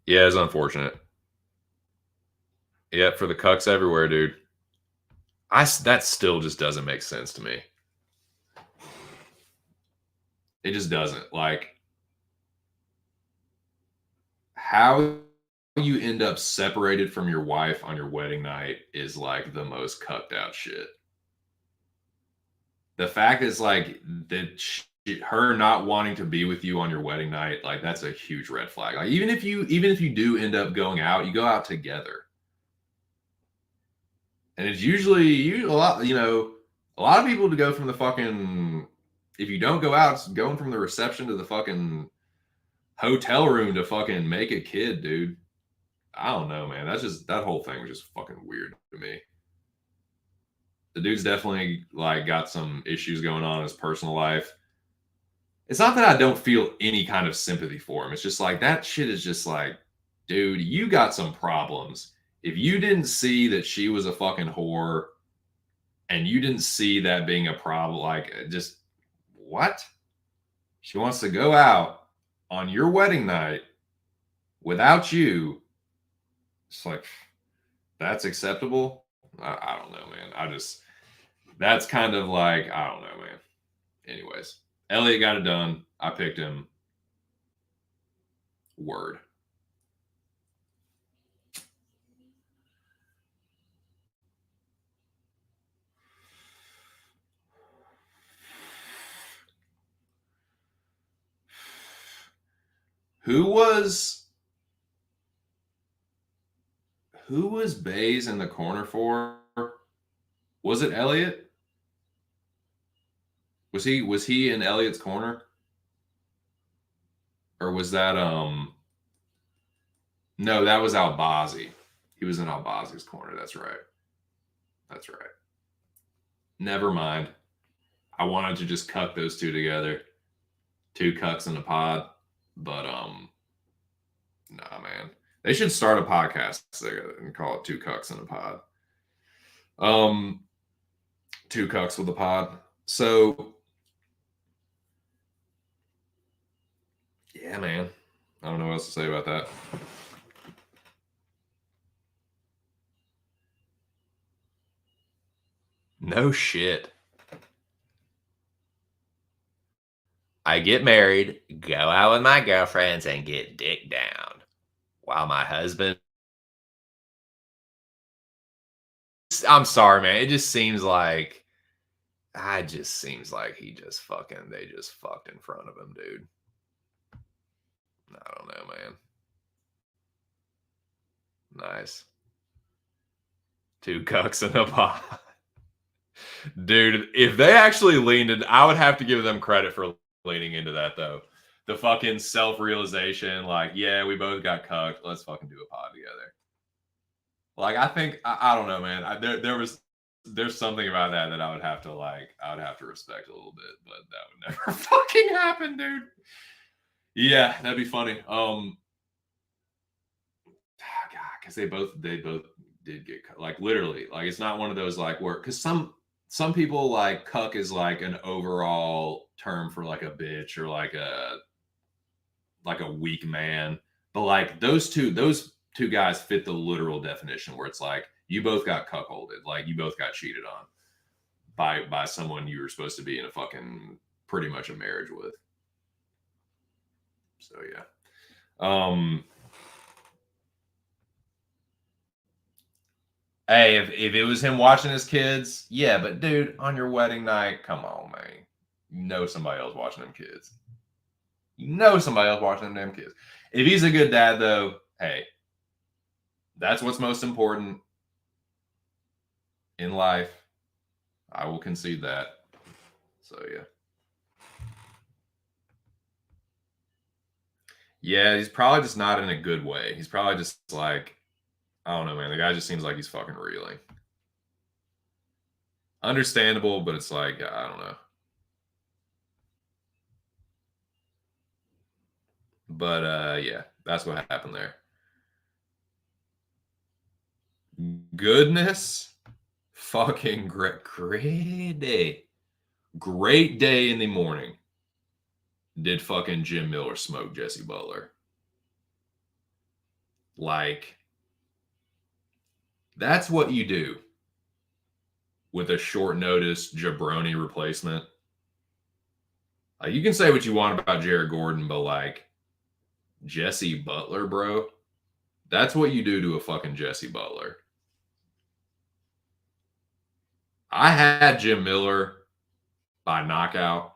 Yeah, it's unfortunate. Yeah, for the cucks everywhere, dude. That still just doesn't make sense to me. It just doesn't. Like, how you end up separated from your wife on your wedding night is like the most cucked out shit. The fact is like that her not wanting to be with you on your wedding night, like that's a huge red flag. Like even if you do end up going out, you go out together. And it's usually a lot of people to go from the fucking, if you don't go out, it's going from the reception to the fucking hotel room to fucking make a kid, dude. I don't know, man. That whole thing was just fucking weird to me. The dude's definitely like got some issues going on in his personal life. It's not that I don't feel any kind of sympathy for him. It's just like that shit is just like, dude, you got some problems. If you didn't see that she was a fucking whore and you didn't see that being a problem, like just what? She wants to go out on your wedding night without you. It's like, that's acceptable? I don't know, man. That's kind of like, I don't know, man. Anyways, Elliott got it done. I picked him. Word. Who was Bays in the corner for? Was it Elliott? Was he in Elliott's corner? Or was that no, that was Albazi. He was in Albazi's corner. That's right. That's right. Never mind. I wanted to just cuck those two together. Two cucks in a pod. But nah, man. They should start a podcast and call it Two Cucks in a Pod. Two Cucks with a Pod. So yeah, man. I don't know what else to say about that. No shit. I get married, go out with my girlfriends, and get dick down. While my husband, I'm sorry, man. It just seems like they just fucked in front of him, dude. I don't know, man. Nice. Two cucks in a pot. Dude, if they actually leaned in, I would have to give them credit for leaning into that, though. The fucking self-realization, like, yeah, we both got cucked. Let's fucking do a pod together. Like, I think, I don't know, man. There's something about that I would have to respect a little bit, but that would never fucking happen, dude. Yeah, that'd be funny. God, because they both did get cut. Like literally, like it's not one of those like where because some some people like cuck is like an overall term for like a bitch or like a weak man. But like those two guys fit the literal definition where it's like you both got cuckolded, like you both got cheated on by someone you were supposed to be in a fucking pretty much a marriage with. So yeah. Hey, if it was him watching his kids, yeah, but dude, on your wedding night, come on, man. You know somebody else watching them kids. You know somebody else watching them damn kids. If he's a good dad, though, hey, that's what's most important in life. I will concede that. So yeah. Yeah, he's probably just not in a good way. He's probably just like, I don't know, man. The guy just seems like he's fucking reeling. Understandable, but it's like, I don't know. But yeah, that's what happened there. Goodness, fucking great day. Great day in the morning. Did fucking Jim Miller smoke Jesse Butler? Like, that's what you do with a short notice jabroni replacement. You can say what you want about Jared Gordon, but like Jesse Butler, bro, that's what you do to a fucking Jesse Butler. I had Jim Miller by knockout,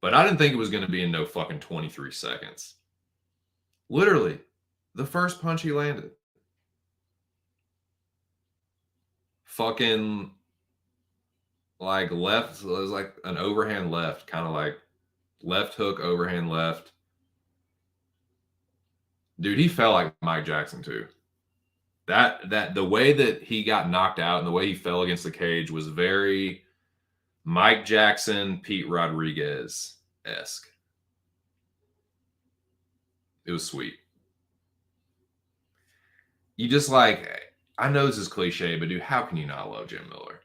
but I didn't think it was going to be in no fucking 23 seconds. Literally, the first punch he landed. Fucking like left, it was like an overhand left, kind of like left hook, overhand left. Dude, he fell like Mike Jackson too. That the way that he got knocked out and the way he fell against the cage was very Mike Jackson, Pete Rodriguez esque. It was sweet. You just like, I know this is cliche, but dude, how can you not love Jim Miller?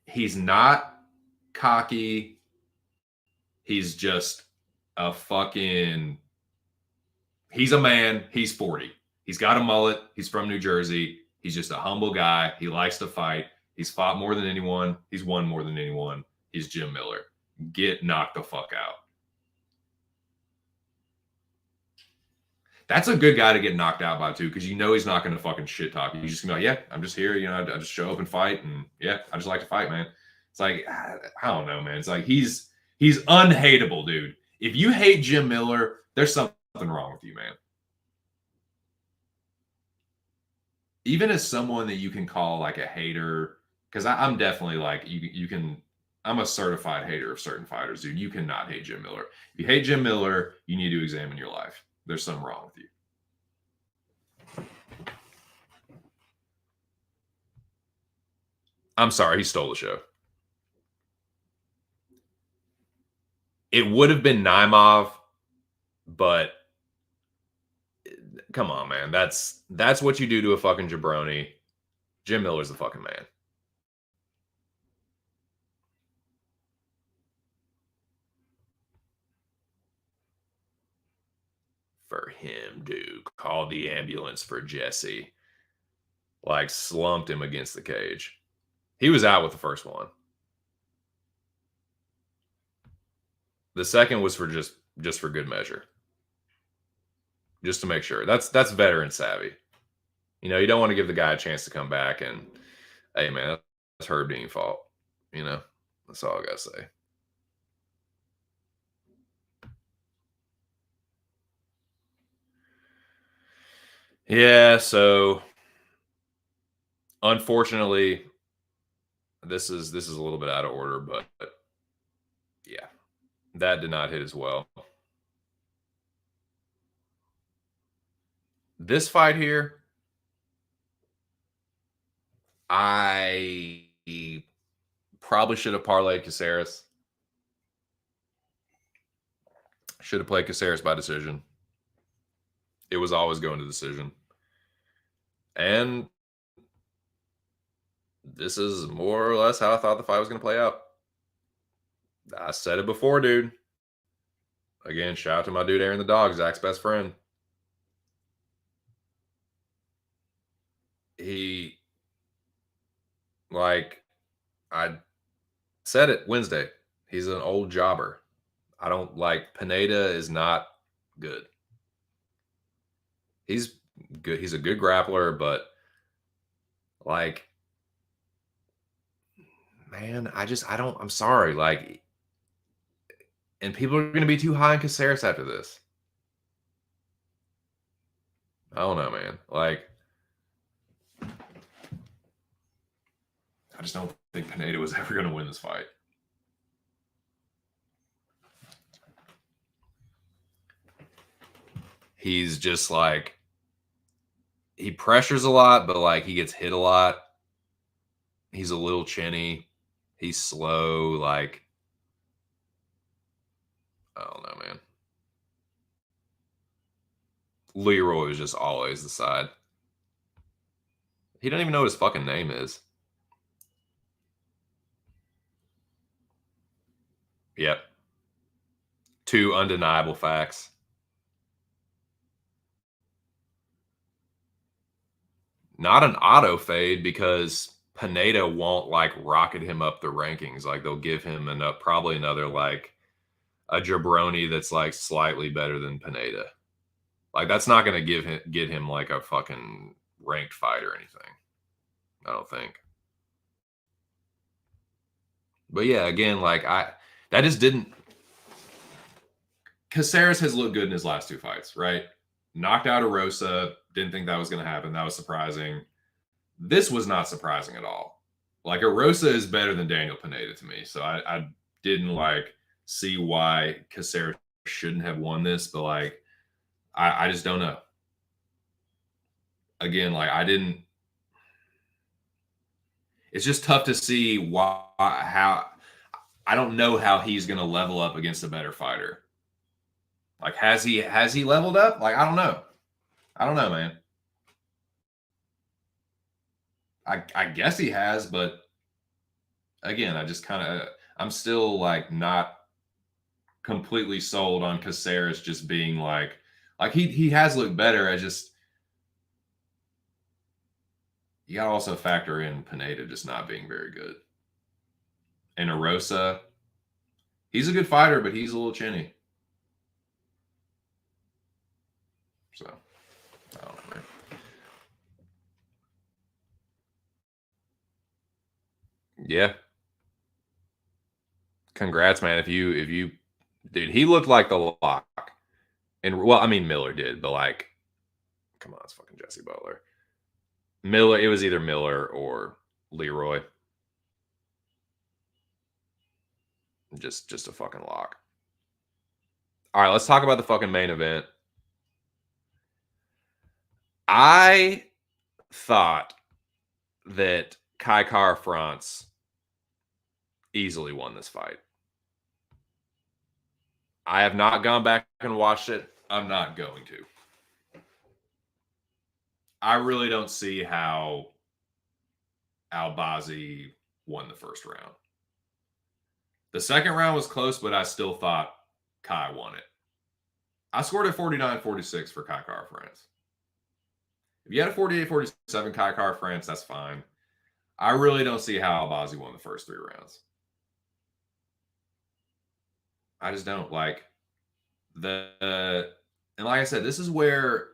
He's not cocky. He's just a fucking, he's a man. He's 40. He's got a mullet. He's from New Jersey. He's just a humble guy. He likes to fight. He's fought more than anyone. He's won more than anyone. He's Jim Miller. Get knocked the fuck out. That's a good guy to get knocked out by too, because you know he's not going to fucking shit talk you. He's just gonna be like, yeah, I'm just here, you know, I just show up and fight, and yeah, I just like to fight, man. It's like, I don't know, man. It's like he's unhateable, dude. If you hate Jim Miller, there's something wrong with you, man. Even as someone that you can call like a hater, because I'm definitely like you can. I'm a certified hater of certain fighters, dude. You cannot hate Jim Miller. If you hate Jim Miller, you need to examine your life. There's something wrong with you. I'm sorry, he stole the show. It would have been Naimov, but come on, man. That's what you do to a fucking jabroni. Jim Miller's the fucking man. For him, dude. Called the ambulance for Jesse. Like slumped him against the cage. He was out with the first one. The second was for just for good measure. Just to make sure. That's veteran savvy. You know, you don't want to give the guy a chance to come back and, hey man, that's Herb Dean fault. You know, that's all I gotta say. Yeah, so unfortunately, this is a little bit out of order, but yeah, that did not hit as well. This fight here, I probably should have parlayed Caceres. Should have played Caceres by decision. It was always going to decision. And this is more or less how I thought the fight was going to play out. I said it before, dude. Again, shout out to my dude Aaron the dog, Zach's best friend. He, like, I said it Wednesday. He's an old jobber. I don't like Pineda is not good. He's good. He's a good grappler, but like, man, I'm sorry. Like, and people are going to be too high on Caceres after this. I don't know, man. Like, I just don't think Pineda was ever going to win this fight. He's just like, he pressures a lot, but like he gets hit a lot. He's a little chinny. He's slow. Like, I don't know, man. Leroy was just always the side. He doesn't even know what his fucking name is. Yep. Two undeniable facts. Not an auto fade because Pineda won't like rocket him up the rankings. Like they'll give him probably another like a jabroni that's like slightly better than Pineda. Like that's not going to get him like a fucking ranked fight or anything. I don't think. But yeah, again, like that just didn't. Caceres has looked good in his last two fights, right? Knocked out Erosa. Didn't think that was going to happen. That was surprising. This was not surprising at all. Like Erosa is better than Daniel Pineda to me. So I didn't like see why Caceres shouldn't have won this, but like I just don't know. Again, like it's just tough to see how I don't know how he's going to level up against a better fighter. Like has he leveled up? Like I don't know, man. I guess he has, but again, I'm still like not completely sold on Caceres just being like he has looked better. You gotta also factor in Pineda just not being very good. And Erosa, he's a good fighter, but he's a little chinny. So I don't know, man. Yeah. Congrats, man. If you dude, he looked like the lock. And well, I mean Miller did, but like, come on, it's fucking Jesse Butler. Miller, it was either Miller or Leroy. Just a fucking lock. All right, let's talk about the fucking main event. I thought that Kai Kara France easily won this fight. I have not gone back and watched it. I'm not going to. I really don't see how Albazi won the first round. The second round was close, but I still thought Kai won it. I scored a 49-46 for Kai Kara France. If you had a 48-47 Kai Kara France, that's fine. I really don't see how Albazi won the first three rounds. I just don't like and like I said, this is where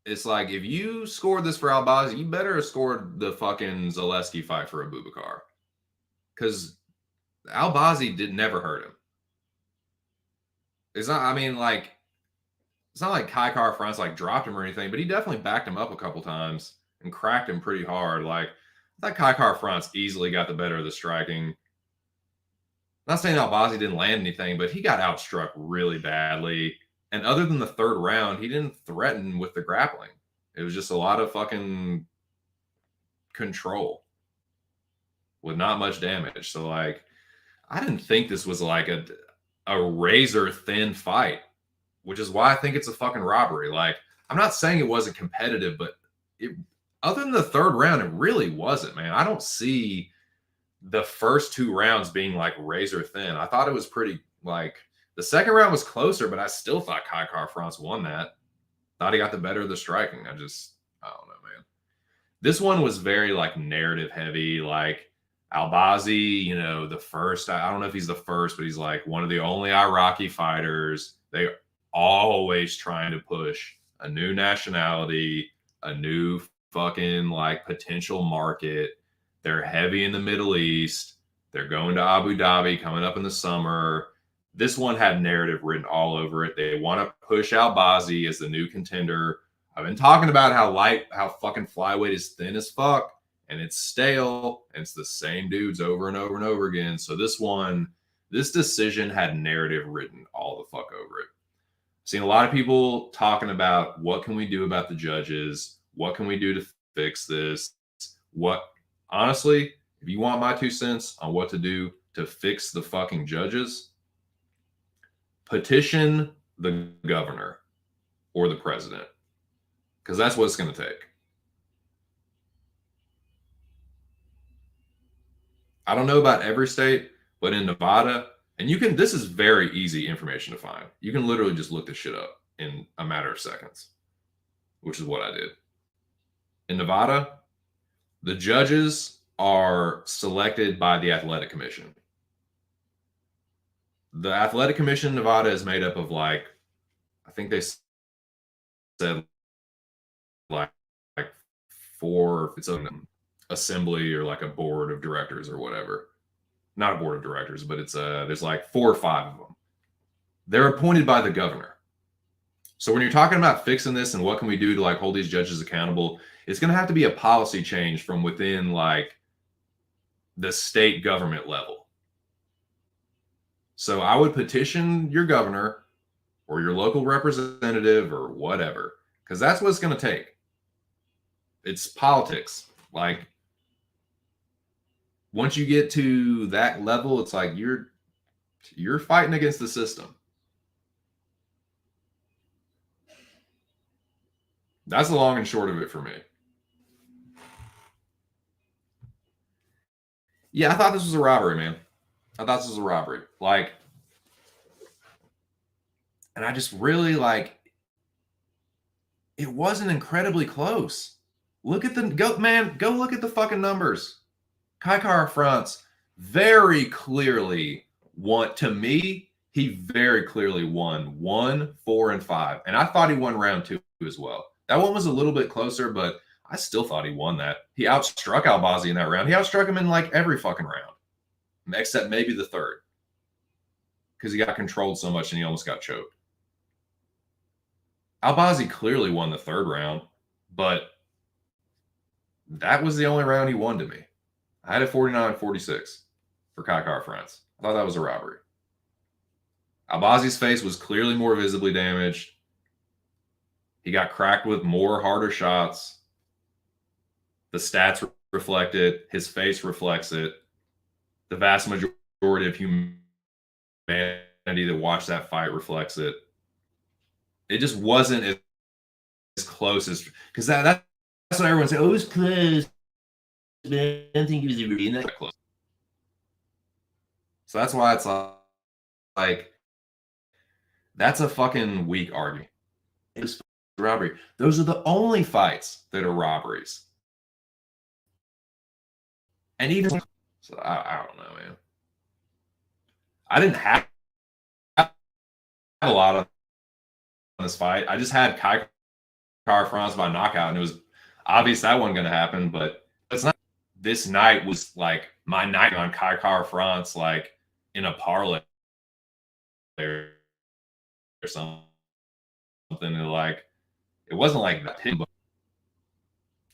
it's like if you scored this for Albazi, you better have scored the fucking Zaleski fight for Abubakar. Because Albazi never hurt him. It's not, I mean, like, it's not like Kai Kara France like dropped him or anything, but he definitely backed him up a couple times and cracked him pretty hard. Like, I thought Kai Kara France easily got the better of the striking. Not saying Albazi didn't land anything, but he got outstruck really badly. And other than the third round, he didn't threaten with the grappling. It was just a lot of fucking control with not much damage. So, like, I didn't think this was like a razor thin fight, which is why I think it's a fucking robbery. Like, I'm not saying it wasn't competitive, but other than the third round, it really wasn't, man. I don't see the first two rounds being like razor thin. I thought it was pretty like the second round was closer, but I still thought Kai France won that. Thought he got the better of the striking. I don't know, man. This one was very like narrative heavy, like Albazi, the first. I don't know if he's the first, but he's like one of the only Iraqi fighters. They always trying to push a new nationality, a new fucking like potential market. They're heavy in the Middle East. They're going to Abu Dhabi coming up in the summer. This one had narrative written all over it. They want to push Albazi as the new contender. I've been talking about how fucking flyweight is thin as fuck and it's stale and it's the same dudes over and over and over again. So this decision had narrative written all the fuck over it. Seen a lot of people talking about what can we do about the judges? What can we do to fix this? Honestly, if you want my 2 cents on what to do to fix the fucking judges, petition the governor or the president, because that's what it's going to take. I don't know about every state, but in Nevada, and this is very easy information to find. You can literally just look this shit up in a matter of seconds, which is what I did. In Nevada, the judges are selected by the athletic commission. The athletic commission in Nevada is made up of I think they said like 4, it's an assembly or like a board of directors or whatever. Not a board of directors, but there's like 4 or 5 of them. They're appointed by the governor. So when you're talking about fixing this and what can we do to like hold these judges accountable, it's going to have to be a policy change from within like the state government level. So I would petition your governor or your local representative or whatever, because that's what it's going to take. It's politics. Like once you get to that level, it's like you're fighting against the system. That's the long and short of it for me. Yeah, I thought this was a robbery, man. I thought this was a robbery. And I just really it wasn't incredibly close. Go look at the fucking numbers. Kai France very clearly he very clearly won 1, 4, and 5. And I thought he won round 2 as well. That one was a little bit closer, but I still thought he won that. He outstruck Albazi in that round. He outstruck him in like every fucking round, except maybe the third, because he got controlled so much and he almost got choked. Albazi clearly won the third round, but that was the only round he won to me. I had it 49-46 for Kai France. I thought that was a robbery. Albazi's face was clearly more visibly damaged. He got cracked with more harder shots. The stats reflect it. His face reflects it. The vast majority of humanity that watched that fight reflects it. It just wasn't as close as, because that's what everyone said. Oh, it was close. But I don't think it was ever being that close. So that's why it's like that's a fucking weak argument. It was robbery. Those are the only fights that are robberies. And even so, I don't know, man. I didn't have a lot on this fight. I just had Kai France by knockout, and it was obvious that wasn't going to happen. But it's not. This night was like my night on Kai France, like in a parlay or something. Like it wasn't like that.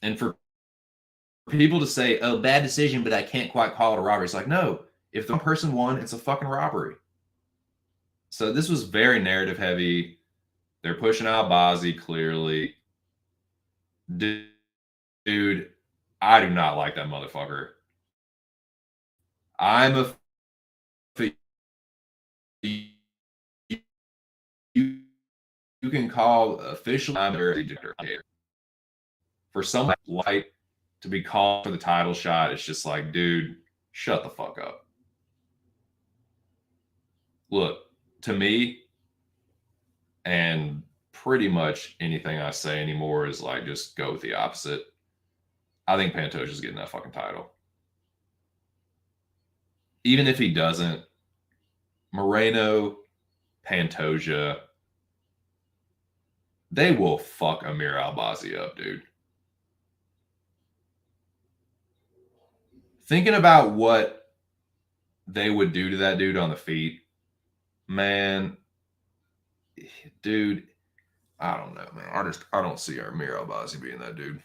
And for people to say, "Oh, bad decision," but I can't quite call it a robbery. It's like, no, if the person won, it's a fucking robbery. So this was very narrative heavy. They're pushing Albazi clearly. Dude, I do not like that motherfucker. You can call officially I'm a dictator For someone like to be called for the title shot, it's just like, dude, shut the fuck up. Look, to me, and pretty much anything I say anymore is like just go with the opposite. I think Pantoja's getting that fucking title. Even if he doesn't, Moreno, Pantoja, they will fuck Amir Albazi up, dude. Thinking about what they would do to that dude on the feet, man, dude, I don't know, man. I don't see Amir Albazi being that dude.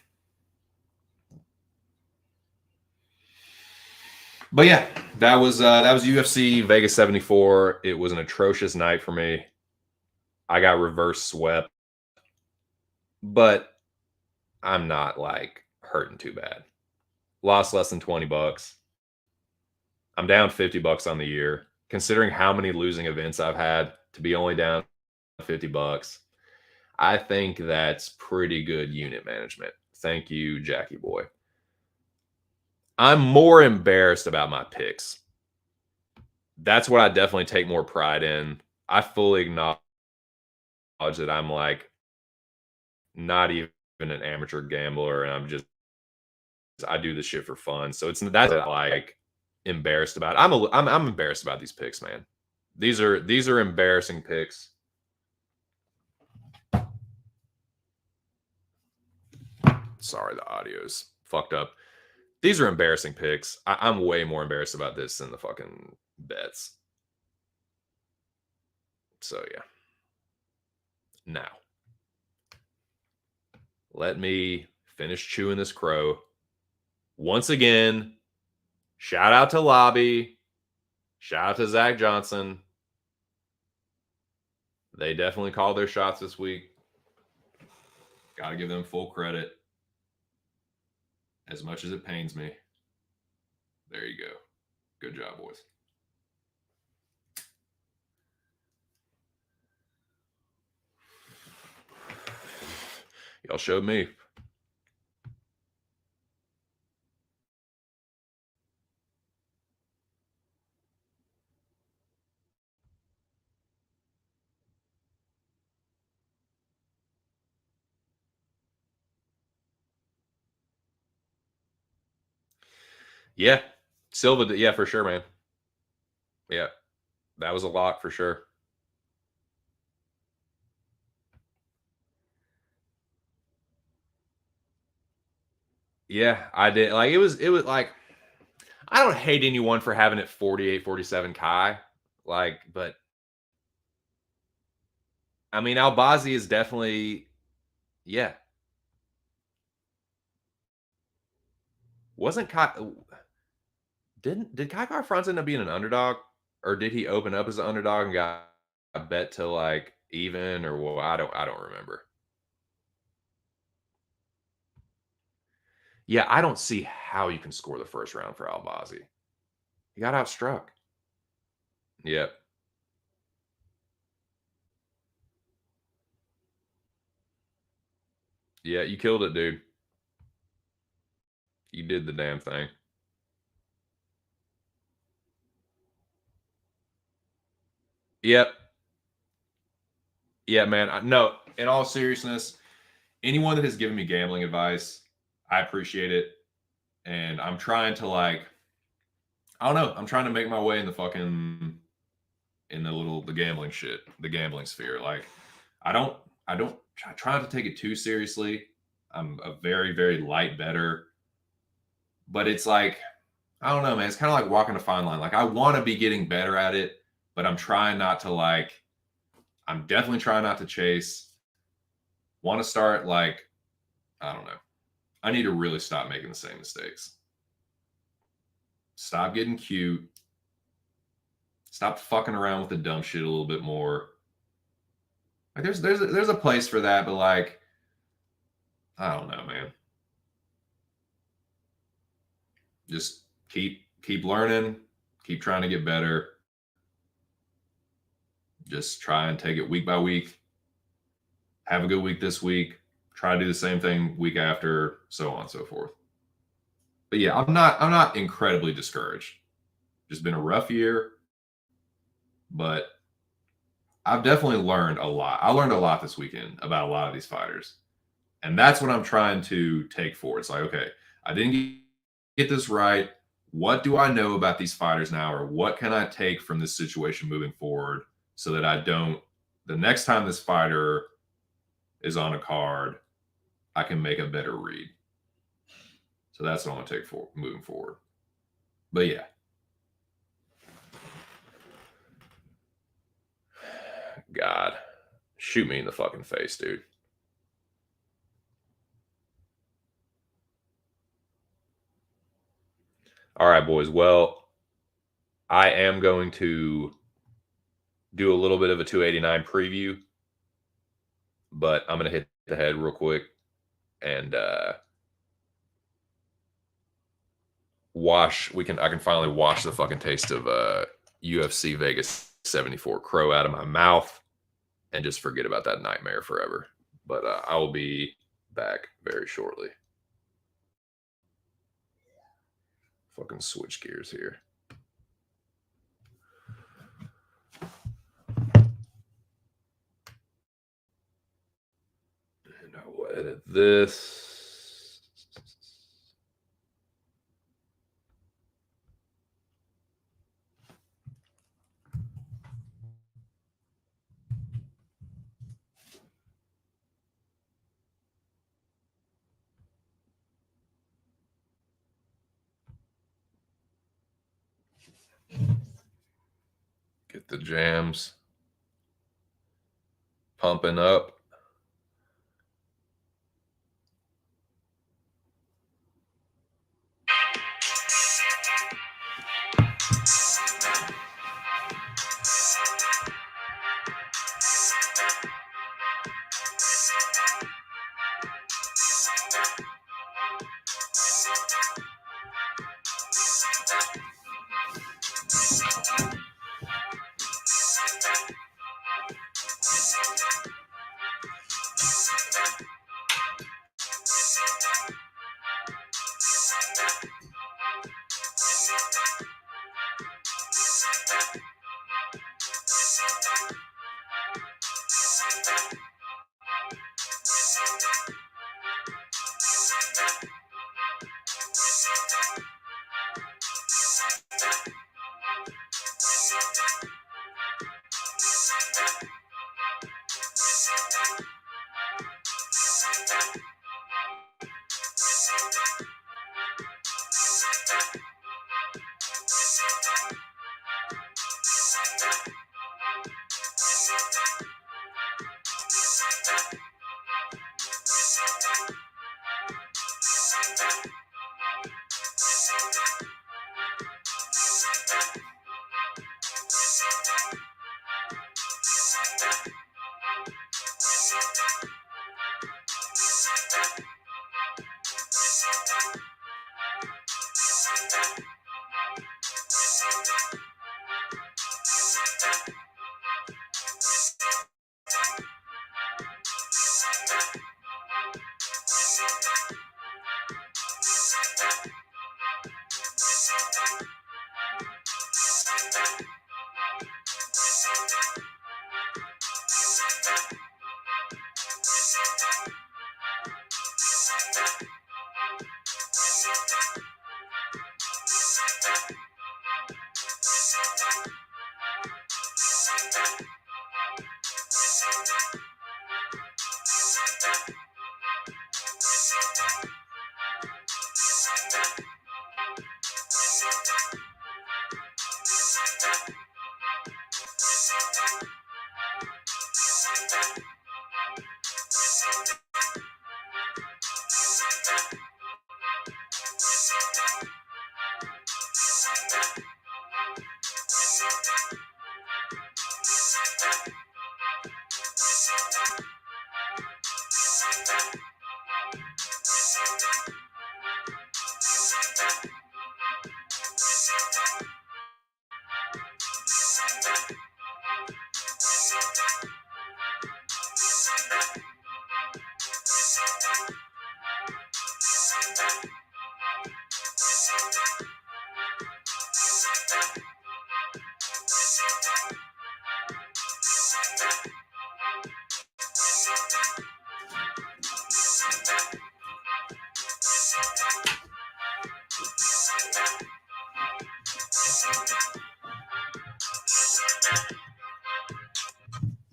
But yeah, that was UFC Vegas 74. It was an atrocious night for me. I got reverse swept, but I'm not like hurting too bad. Lost less than $20. I'm down $50 on the year. Considering how many losing events I've had, to be only down $50, I think that's pretty good unit management. Thank you, Jackie boy. I'm more embarrassed about my picks. That's what I definitely take more pride in. I fully acknowledge that I'm like not even an amateur gambler, and I do this shit for fun. So it's that's like embarrassed about. I'm embarrassed about these picks, man. These are embarrassing picks. Sorry, the audio's fucked up. These are embarrassing picks. I'm way more embarrassed about this than the fucking bets. So yeah. Now, let me finish chewing this crow. Once again, shout out to Lobby. Shout out to Zach Johnson. They definitely called their shots this week. Got to give them full credit. As much as it pains me. There you go. Good job, boys. Y'all showed me. Yeah. Silva, yeah, for sure, man. Yeah. That was a lot for sure. Yeah, I did. Like it was like I don't hate anyone for having it 48, 47 Kai. Like, but I mean Albazi is definitely yeah. Wasn't Kai did Kai Car France end up being an underdog? Or did he open up as an underdog and got a bet to like even or well, I don't remember. Yeah, I don't see how you can score the first round for Albazi. He got outstruck. Yep. Yeah, you killed it, dude. You did the damn thing. Yep. Yeah, man. No, in all seriousness, anyone that has given me gambling advice, I appreciate it. And I'm trying to like, I don't know. I'm trying to make my way in the gambling shit, the gambling sphere. Like, I try not to take it too seriously. I'm a very, very light better, but it's like, I don't know, man. It's kind of like walking a fine line. Like, I want to be getting better at it, but I'm trying not to like, I'm definitely trying not to chase. Want to start like, I don't know. I need to really stop making the same mistakes. Stop getting cute. Stop fucking around with the dumb shit a little bit more. Like there's a place for that, but like I don't know, man. Just keep learning, keep trying to get better. Just try and take it week by week. Have a good week this week. Try to do the same thing week after, so on and so forth. But yeah, I'm not incredibly discouraged. Just been a rough year, but I've definitely learned a lot. I learned a lot this weekend about a lot of these fighters. And that's what I'm trying to take forward. It's like, okay, I didn't get this right. What do I know about these fighters now? Or what can I take from this situation moving forward so that I don't, the next time this fighter is on a card, I can make a better read. So that's what I'm going to take for moving forward. But yeah. God, shoot me in the fucking face, dude. All right, boys. Well, I am going to do a little bit of a 289 preview, but I'm going to hit the head real quick and I can finally wash the fucking taste of UFC Vegas 74 Crow out of my mouth and just forget about that nightmare forever. But I will be back very shortly. Fucking switch gears here. And I will edit this. Get the jams pumping up.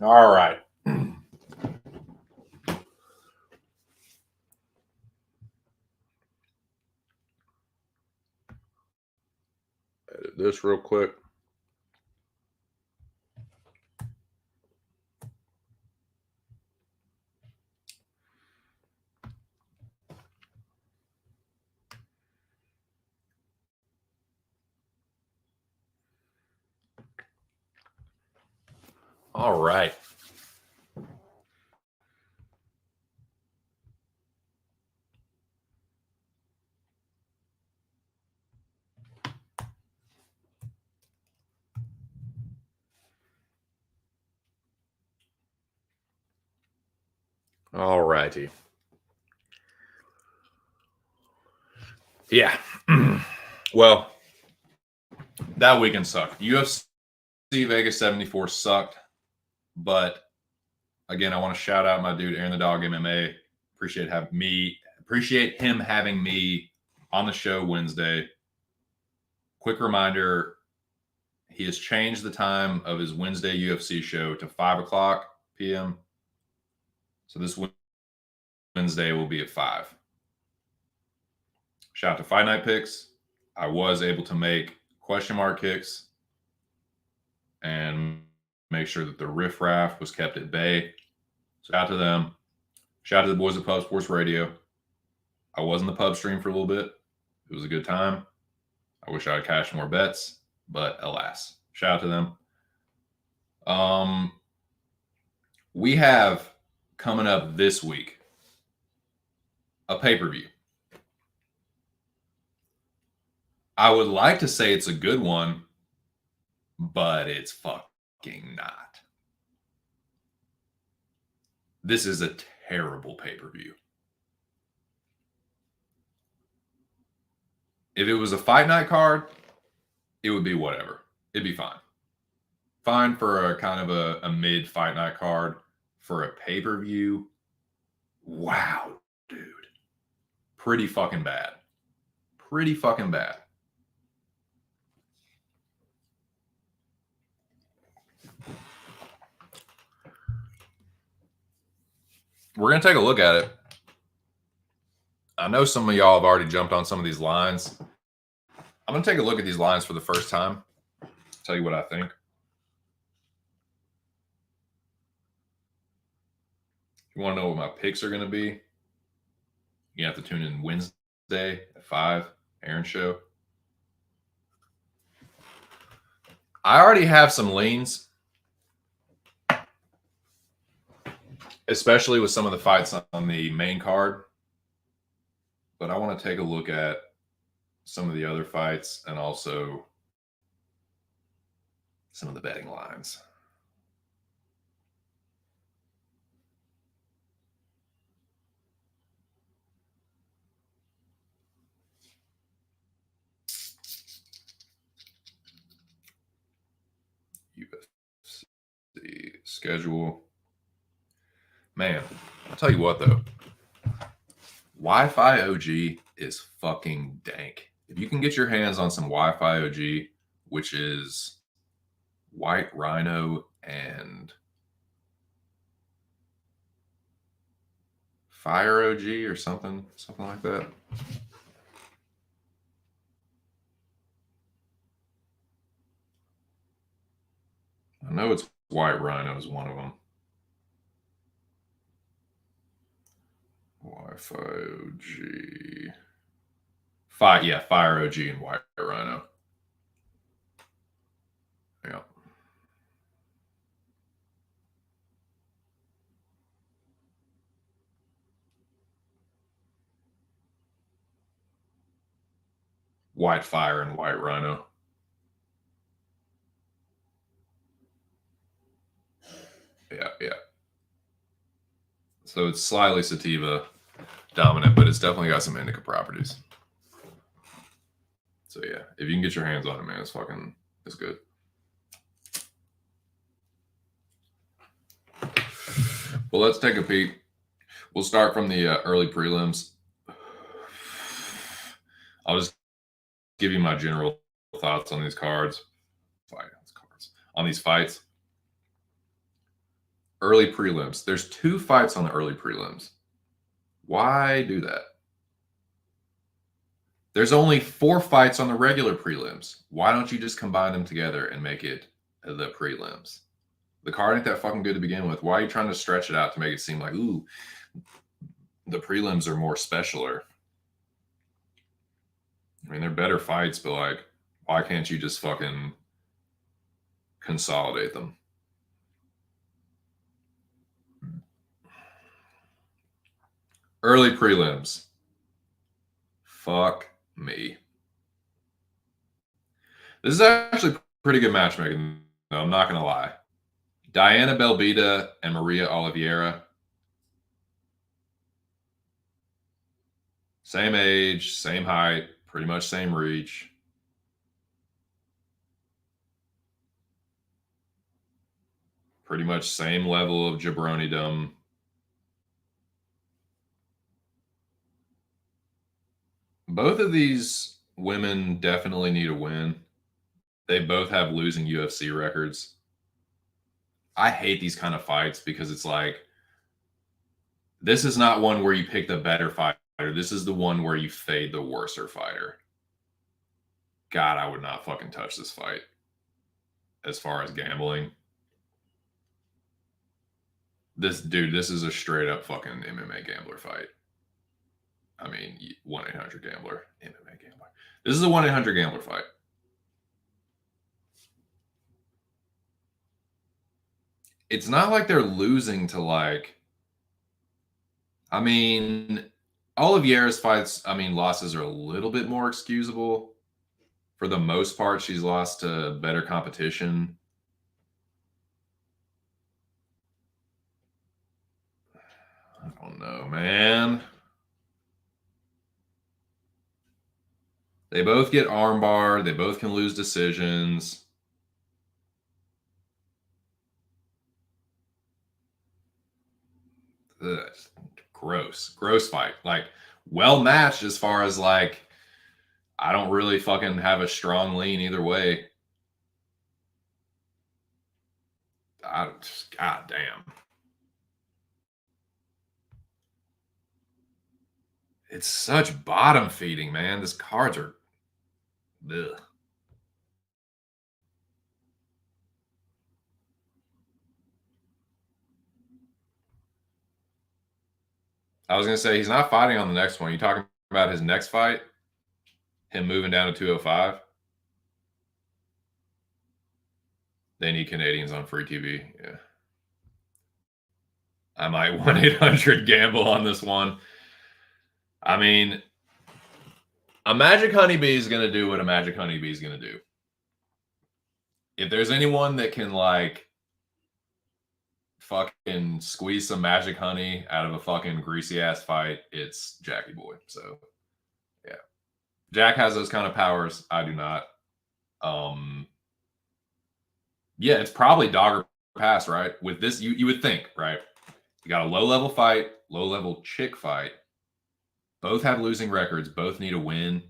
All right. Edit this real quick. All right. All righty. Yeah. Well, that weekend sucked. UFC Vegas 74 sucked. But again, I want to shout out my dude Aaron the Dog MMA. Appreciate him having me on the show Wednesday. Quick reminder, he has changed the time of his Wednesday UFC show to 5:00 p.m. So this Wednesday will be at 5. Shout out to Fight Night Picks. I was able to make question mark kicks and make sure that the riffraff was kept at bay. Shout out to them. Shout out to the boys at Pub Sports Radio. I was in the pub stream for a little bit. It was a good time. I wish I had cashed more bets, but alas. Shout out to them. We have coming up this week a pay-per-view. I would like to say it's a good one, but it's fucking not. This is a terrible pay-per-view. If it was a fight night card, it would be whatever. It'd be fine. Fine for a kind of a mid fight night card. For a pay-per-view, wow, dude. Pretty fucking bad. Pretty fucking bad. We're going to take a look at it. I know some of y'all have already jumped on some of these lines. I'm going to take a look at these lines for the first time. Tell you what I think. If you want to know what my picks are going to be, you have to tune in Wednesday at 5, Aaron's show. I already have some leans, especially with some of the fights on the main card. But I want to take a look at some of the other fights and also some of the betting lines. UFC schedule. Man, I'll tell you what though. Wi-Fi OG is fucking dank. If you can get your hands on some Wi-Fi OG, which is White Rhino and Fire OG or something like that. I know it's White Rhino is one of them. Wi-Fi OG. Fire OG and White Rhino. Yeah. White Fire and White Rhino. Yeah. So it's slightly sativa dominant, but it's definitely got some indica properties. So yeah, if you can get your hands on it, man, it's good. Well, let's take a peek. We'll start from the early prelims. I'll just give you my general thoughts on these cards. On these fights. Early prelims. There's 2 fights on the early prelims. Why do that? There's only 4 fights on the regular prelims. Why don't you just combine them together and make it the prelims? The card ain't that fucking good to begin with. Why are you trying to stretch it out to make it seem like, ooh, the prelims are more specialer? I mean, they're better fights, but like, why can't you just fucking consolidate them? Early prelims. Fuck me. This is actually pretty good matchmaking, though. I'm not going to lie. Diana Belbita and Maria Oliveira. Same age, same height, pretty much same reach. Pretty much same level of jabronidom. Both of these women definitely need a win. They both have losing UFC records. I hate these kind of fights because it's like, this is not one where you pick the better fighter. This is the one where you fade the worser fighter. God, I would not fucking touch this fight as far as gambling. This is a straight up fucking MMA gambler fight. I mean, 1-800-GAMBLER, MMA gambler. This is a 1-800-GAMBLER fight. It's not like they're losing to like, I mean, Oliveira's fights, I mean, losses are a little bit more excusable. For the most part, she's lost to better competition. I don't know, man. They both get armbar. They both can lose decisions. Ugh, gross fight. Like, well matched as far as like, I don't really fucking have a strong lean either way. God damn. It's such bottom feeding, man. These cards are. Ugh. I was gonna say he's not fighting on the next one. You talking about his next fight? Him moving down to 205? They need Canadians on free TV. Yeah. I might 1-800 gamble on this one. I mean, a Magic Honeybee is going to do what a Magic Honeybee is going to do. If there's anyone that can like fucking squeeze some magic honey out of a fucking greasy ass fight, it's Jackie Boy. So yeah. Jack has those kind of powers. I do not. Yeah, it's probably dog or pass, right? With this, you would think, right? You got a low level fight, low level chick fight. Both have losing records. Both need a win.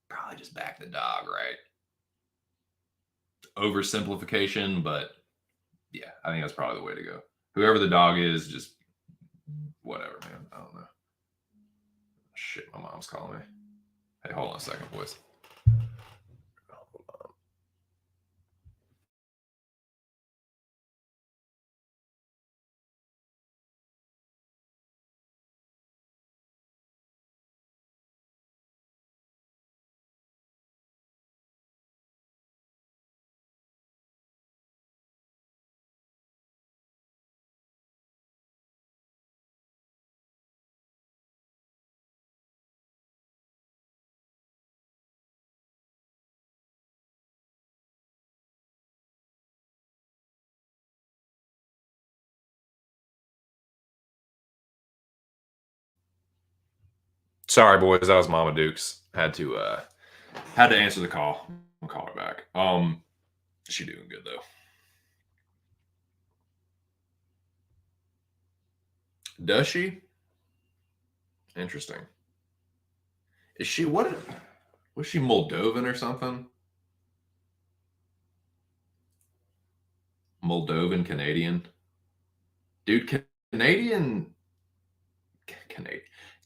Probably just back the dog, right? Oversimplification, but yeah, I think that's probably the way to go. Whoever the dog is, just whatever, man. I don't know. Shit, my mom's calling me. Hey, hold on a second, boys. Sorry, boys. That was Mama Dukes. Had to answer the call. I'll call her back. She doing good though. Does she? Interesting. Is she what? Was she Moldovan or something? Moldovan Canadian, dude. Canadian,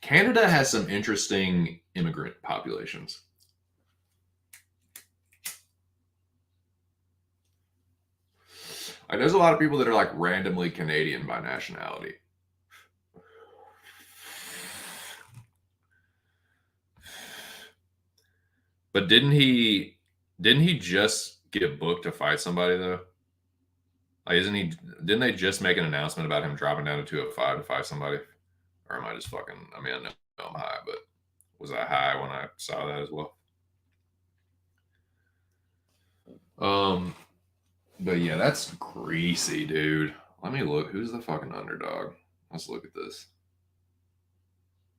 Canada has some interesting immigrant populations. Like, there's a lot of people that are like randomly Canadian by nationality. But didn't he just get booked to fight somebody though? Like, isn't he? Didn't they just make an announcement about him dropping down to 205 to fight somebody? Or am I just fucking? I mean, I know I'm high, but was I high when I saw that as well? Um, but yeah, that's greasy, dude. Let me look. Who's the fucking underdog? Let's look at this.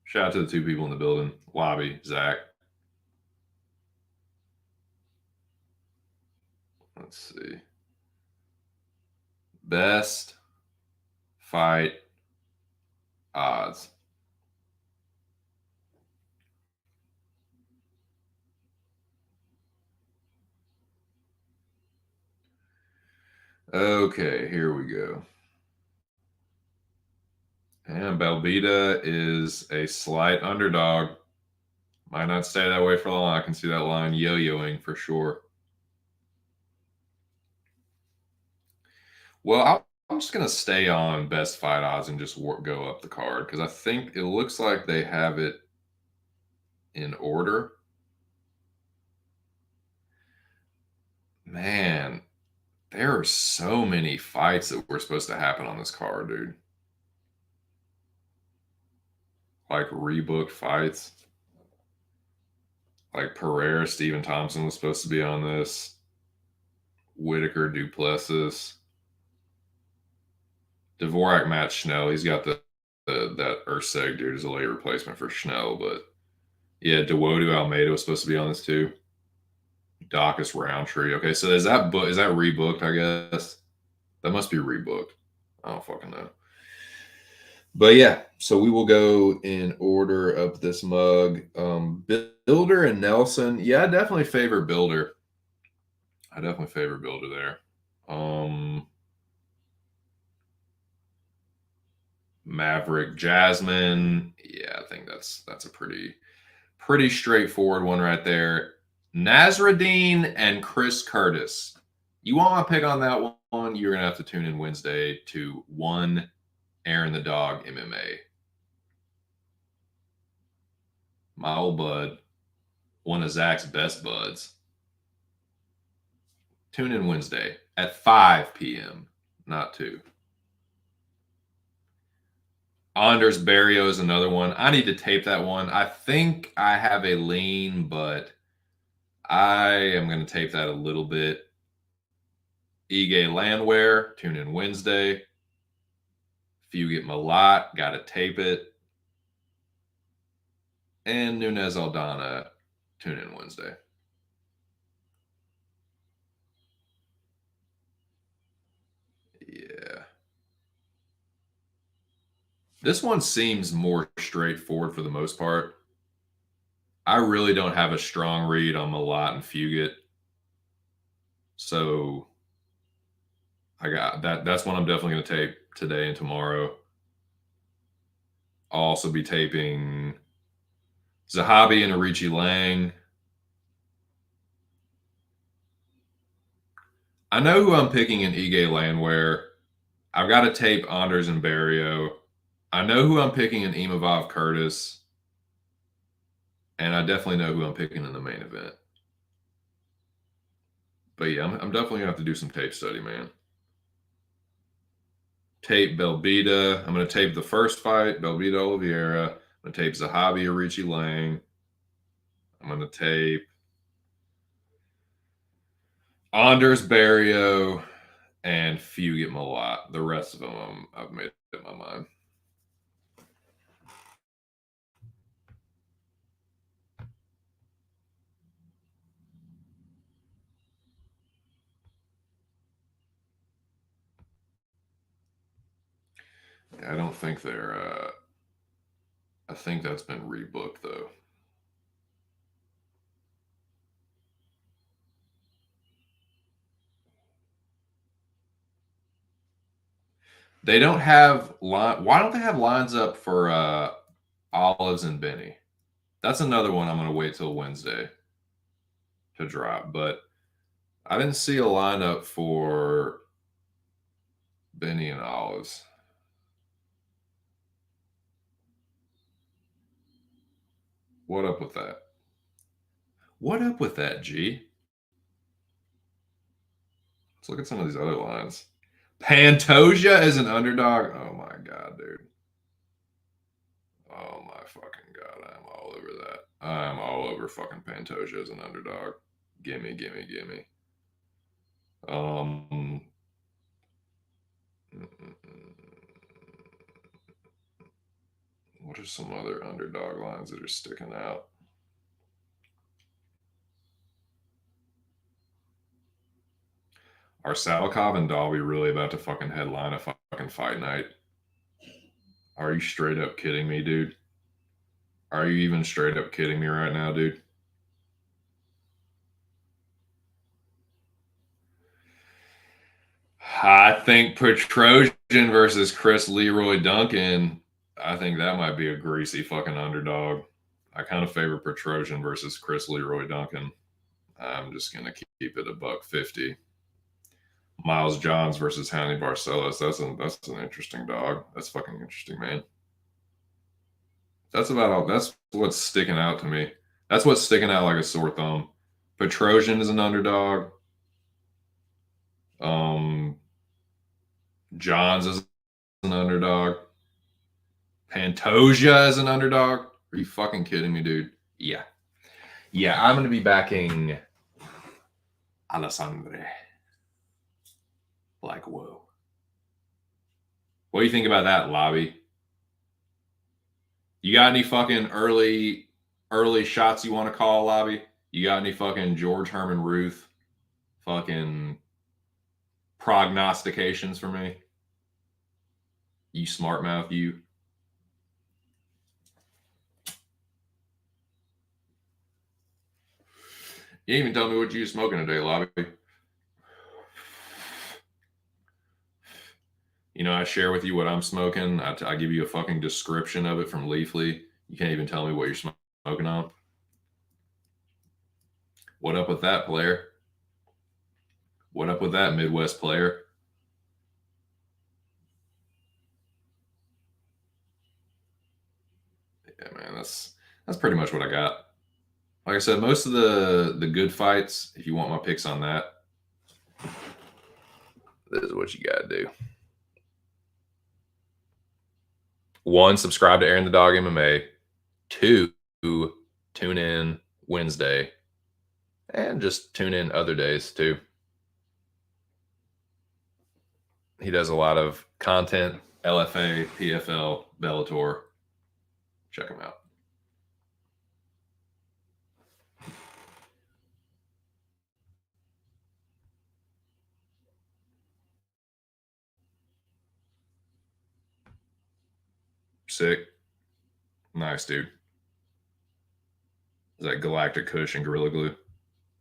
Shout out to the two people in the building. Lobby, Zach. Let's see. Best fight odds. Okay, here we go. And Belvita is a slight underdog. Might not stay that way for long. I can see that line yo-yoing for sure. Well, I'm just gonna stay on best fight odds and just go up the card because I think it looks like they have it in order. Man, there are so many fights that were supposed to happen on this card, dude. Like rebooked fights. Like Pereira, Stephen Thompson was supposed to be on this. Whitaker, Duplessis. Dvorak, Matt Schnell. He's got that Urseg dude is a late replacement for Schnell, but yeah, Dawodu Almeida was supposed to be on this too. Dacus Roundtree. Okay, so is that rebooked? I guess that must be rebooked. I don't fucking know. But yeah, so we will go in order of this mug. Builder and Nelson. Yeah, I definitely favor Builder. There. Maverick Jasmine. Yeah, I think that's a pretty straightforward one right there. Nasruddin and Chris Curtis. You want my pick on that one? You're gonna have to tune in Wednesday to one Aaron the Dog MMA. My old bud, one of Zach's best buds. Tune in Wednesday at 5 p.m., not 2. Anders Barrio is another one. I need to tape that one. I think I have a lean, but I am going to tape that a little bit. Ige Landwehr, tune in Wednesday. Fugit Malat, got to tape it. And Nunez Aldana, tune in Wednesday. Yeah. This one seems more straightforward for the most part. I really don't have a strong read on Malat and Fugit. So I got that. That's one I'm definitely going to tape today and tomorrow. I'll also be taping Zahabi and Arichi Lang. I know who I'm picking in Ige Landwehr. I've got to tape Anders and Barrio. I know who I'm picking in Imavov Curtis. And I definitely know who I'm picking in the main event. But yeah, I'm definitely going to have to do some tape study, man. Tape Belbita. I'm going to tape the first fight, Belbita Oliveira. I'm going to tape Zahabi Arichi Lang. I'm going to tape Anders Barrio and Fugit Malat. The rest of them, I've made up my mind. I don't think they're. I think that's been rebooked though. They don't have line. Why don't they have lines up for Olives and Benny? That's another one I'm gonna wait till Wednesday to drop. But I didn't see a lineup for Benny and Olives. What up with that? What up with that, G? Let's look at some of these other lines. Pantoja is an underdog. Oh my god, dude. Oh my fucking god, I'm all over that. I'm all over fucking Pantoja as an underdog. Gimme, gimme, gimme. Um, what are some other underdog lines that are sticking out? Are Salikov and Dalby really about to fucking headline a fucking fight night? Are you straight up kidding me, dude? Are you even straight up kidding me right now, dude? I think Petrosian versus Chris Leroy Duncan. I think that might be a greasy fucking underdog. I kind of favor Petrosian versus Chris Leroy Duncan. I'm just gonna keep it $1.50. Miles Johns versus Hanny Barcelos. That's an interesting dog. That's fucking interesting, man. That's about all. That's what's sticking out to me. That's what's sticking out like a sore thumb. Petrosian is an underdog. Um, Johns is an underdog. Pantoja is an underdog. Are you fucking kidding me, dude? Yeah. Yeah, I'm going to be backing Alessandre. Like, whoa. What do you think about that, Lobby? You got any fucking early shots you want to call, Lobby? You got any fucking George Herman Ruth fucking prognostications for me? You smart mouth, you. You didn't even tell me what you smoking today, Lobby. You know, I share with you what I'm smoking. I give you a fucking description of it from Leafly. You can't even tell me what you're smoking on. What up with that, player? What up with that, Midwest player? Yeah, man, that's pretty much what I got. Like I said, most of the good fights, if you want my picks on that, this is what you got to do. 1, subscribe to Aaron the Dog MMA. 2, tune in Wednesday. And just tune in other days too. He does a lot of content, LFA, PFL, Bellator. Check him out. Sick. Nice, dude. Is that Galactic Kush and Gorilla Glue?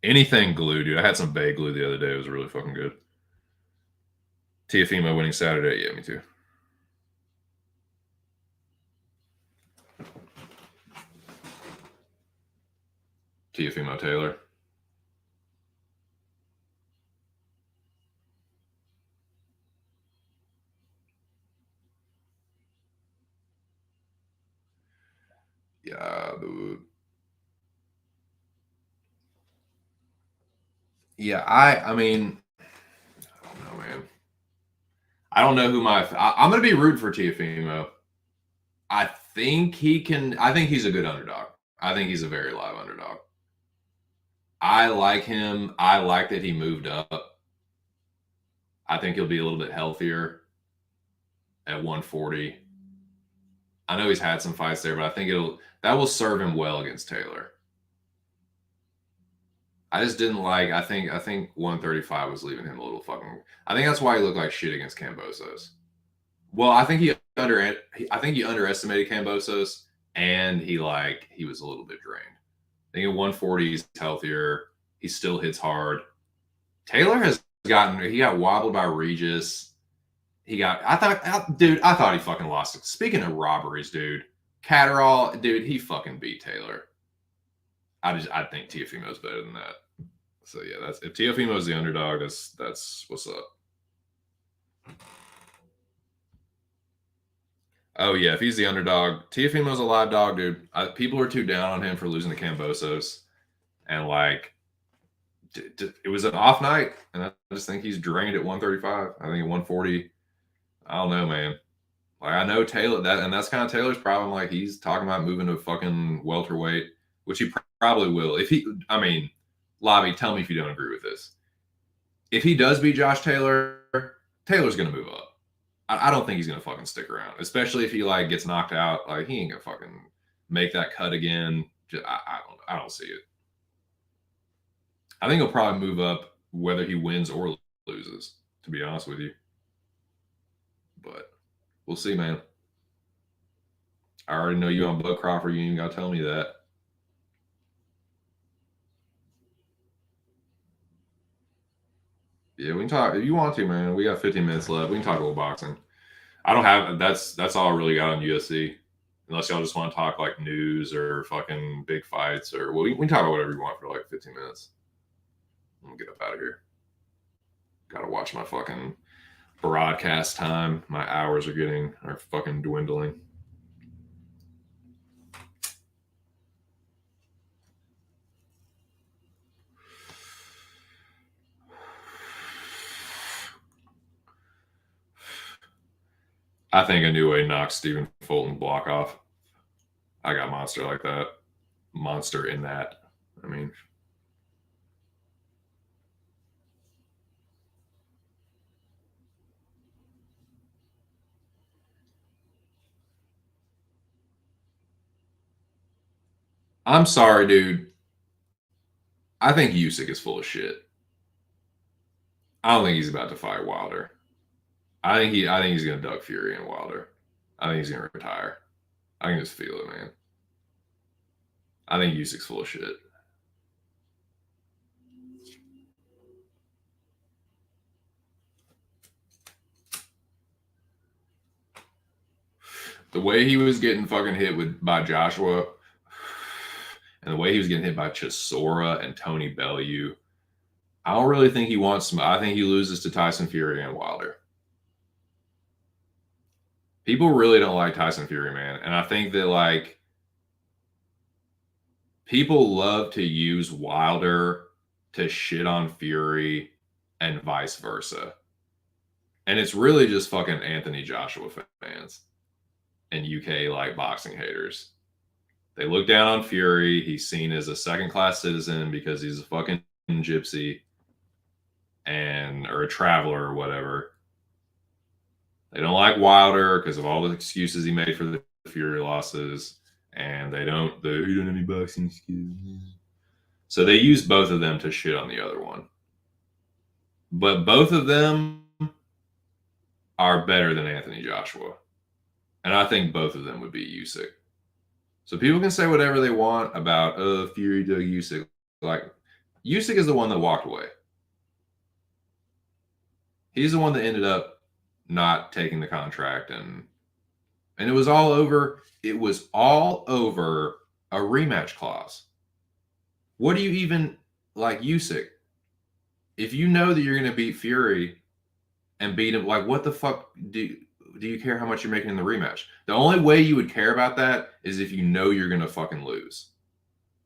Anything glue, dude. I had some Bay glue the other day. It was really fucking good. Tiafimo winning Saturday. Yeah, me too. Tiafimo Taylor. Yeah, dude. Yeah, I mean, I don't know, man. I don't know who I'm going to be rooting for Tiafimo. I think he can. I think he's a good underdog. I think he's a very live underdog. I like him. I like that he moved up. I think he'll be a little bit healthier at 140. I know he's had some fights there, but I think that will serve him well against Taylor. I just didn't like. I think 135 was leaving him a little fucking. I think that's why he looked like shit against Kambosos. Well, I think he underestimated Kambosos, and he was a little bit drained. I think at 140 he's healthier. He still hits hard. Taylor has he got wobbled by Regis. I thought he fucking lost it. Speaking of robberies, dude, Catterall, dude, he fucking beat Taylor. I think Teofimo's better than that. So yeah, that's if Teofimo's the underdog, that's what's up. Oh yeah, if he's the underdog, Teofimo's a live dog, dude. People are too down on him for losing to Kambosos, and like, it was an off night, and I just think he's drained at 135. I think at 140, I don't know, man. Like I know Taylor that's kind of Taylor's problem. Like he's talking about moving to fucking welterweight, which he probably will. Lobby, tell me if you don't agree with this. If he does beat Josh Taylor, Taylor's gonna move up. I don't think he's gonna fucking stick around, especially if he like gets knocked out. Like he ain't gonna fucking make that cut again. I don't see it. I think he'll probably move up whether he wins or loses. To be honest with you, but we'll see, man. I already know you on Bud Crawford. You ain't gotta tell me that. Yeah, we can talk if you want to, man. We got 15 minutes left. We can talk a little boxing. I don't have that's all I really got on UFC. Unless y'all just want to talk like news or fucking big fights or we can talk about whatever you want for like 15 minutes. I'm gonna get up out of here. Gotta watch my fucking broadcast time. My hours are fucking dwindling. I think a new way knocks Stephen Fulton block off. I got monster like that. Monster in that. I mean, I'm sorry, dude. I think Usyk is full of shit. I don't think he's about to fight Wilder. I think he's gonna duck Fury and Wilder. I think he's gonna retire. I can just feel it, man. I think Usyk's full of shit. The way he was getting fucking hit by Joshua, and the way he was getting hit by Chisora and Tony Bellew, I don't really think he wants. I think he loses to Tyson Fury and Wilder. People really don't like Tyson Fury, man, and I think that like people love to use Wilder to shit on Fury and vice versa. And it's really just fucking Anthony Joshua fans and UK like boxing haters. They look down on Fury. He's seen as a second class citizen because he's a fucking gypsy or a traveler or whatever. They don't like Wilder because of all the excuses he made for the Fury losses. And he don't have any boxing skills. So they use both of them to shit on the other one. But both of them are better than Anthony Joshua. And I think both of them would be Usyk. So people can say whatever they want about Fury dug Usyk. Like Usyk is the one that walked away. He's the one that ended up not taking the contract and it was all over. It was all over a rematch clause. What do you even like Usyk? If you know that you're going to beat Fury and beat him, like what the fuck do you care how much you're making in the rematch? The only way you would care about that is if you know you're going to fucking lose.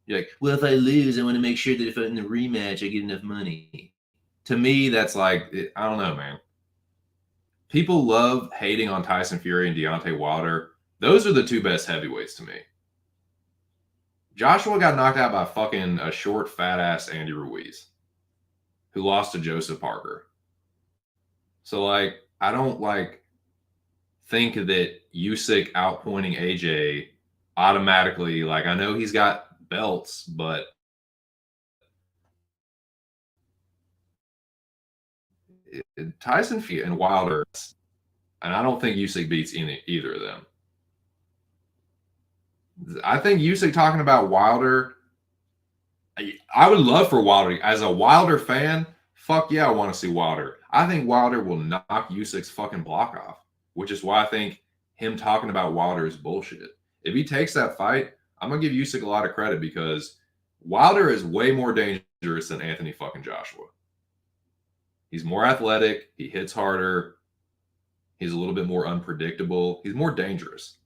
You're like, well, if I lose, I want to make sure that if I'm in the rematch, I get enough money. To me, that's like, I don't know, man. People love hating on Tyson Fury and Deontay Wilder. Those are the two best heavyweights to me. Joshua got knocked out by fucking a short, fat ass Andy Ruiz, who lost to Joseph Parker. So, like, I don't think that Usyk outpointing AJ automatically. Like, I know he's got belts, but Tyson Fury and Wilder, and I don't think Usyk beats either of them. I think Usyk talking about Wilder. I would love for Wilder as a Wilder fan. fuck yeah, I want to see Wilder. I think Wilder will knock Usyk's fucking block off, which is why I think him talking about Wilder is bullshit. If he takes that fight, I'm gonna give Usyk a lot of credit because Wilder is way more dangerous than Anthony fucking Joshua. He's more athletic. He hits harder. He's a little bit more unpredictable. He's more dangerous.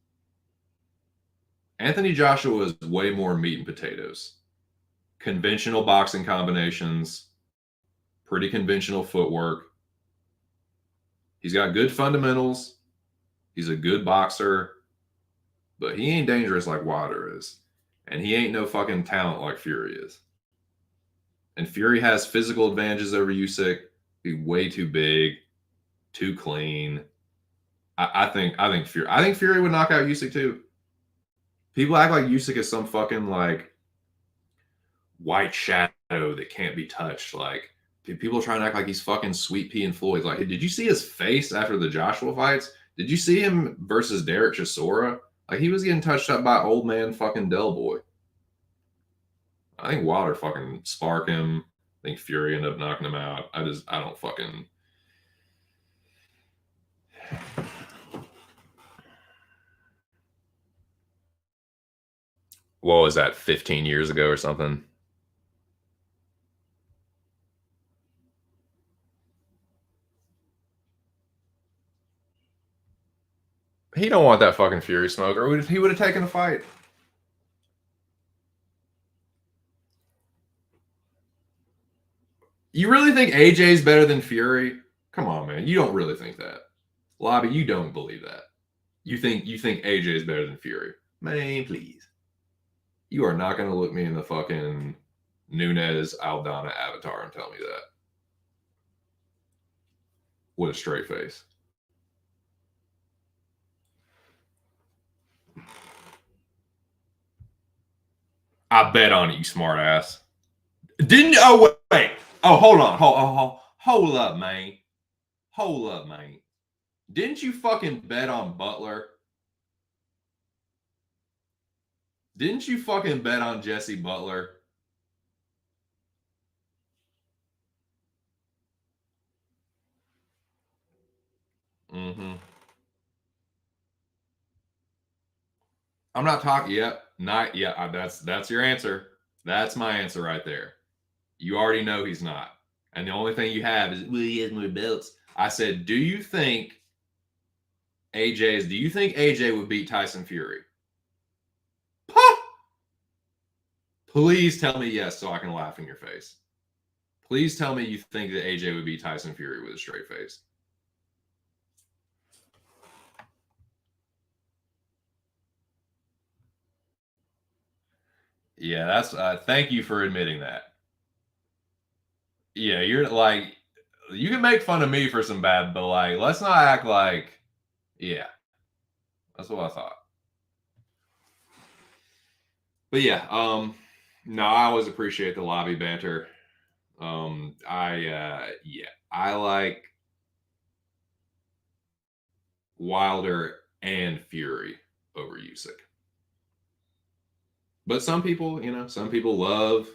Anthony Joshua is way more meat and potatoes. Conventional boxing combinations, pretty conventional footwork. He's got good fundamentals. He's a good boxer, but he ain't dangerous like Wilder is. And he ain't no fucking talent like Fury is. And Fury has physical advantages over Usyk. He's way too big, too clean. I think Fury would knock out Usyk too. People act like Usyk is some fucking like white shadow that can't be touched. Like people trying to act like he's fucking Sweet Pea and Floyd. Like, did you see his face after the Joshua fights? Did you see him versus Derek Chisora? Like he was getting touched up by old man fucking Del Boy. I think Wilder fucking spark him. I think Fury ended up knocking him out. I don't fucking. What was that, 15 years ago or something? He don't want that fucking Fury smoke, or he would have taken the fight. You really think AJ's better than Fury? Come on, man. You don't really think that. Lobby, you don't believe that. You think AJ is better than Fury. Man, please. You are not going to look me in the fucking Nunes Aldana avatar and tell me that. With a straight face. I bet on it, you smart ass. Didn't you? Oh, wait. Oh, hold on. Hold up, man. Hold up, man. Didn't you fucking bet on Butler? Didn't you fucking bet on Jesse Butler? Mm-hmm. I'm not talking yet. Not yet. That's your answer. That's my answer right there. You already know he's not. And the only thing you have is, well, he has more belts. I said, do you think AJ would beat Tyson Fury? Please tell me yes so I can laugh in your face. Please tell me you think that AJ would beat Tyson Fury with a straight face. Yeah, that's thank you for admitting that. Yeah, you're like, you can make fun of me for some bad, but like, let's not act like, yeah, that's what I thought. But yeah, no, I always appreciate the lobby banter. I like Wilder and Fury over Usyk. But some people, some people love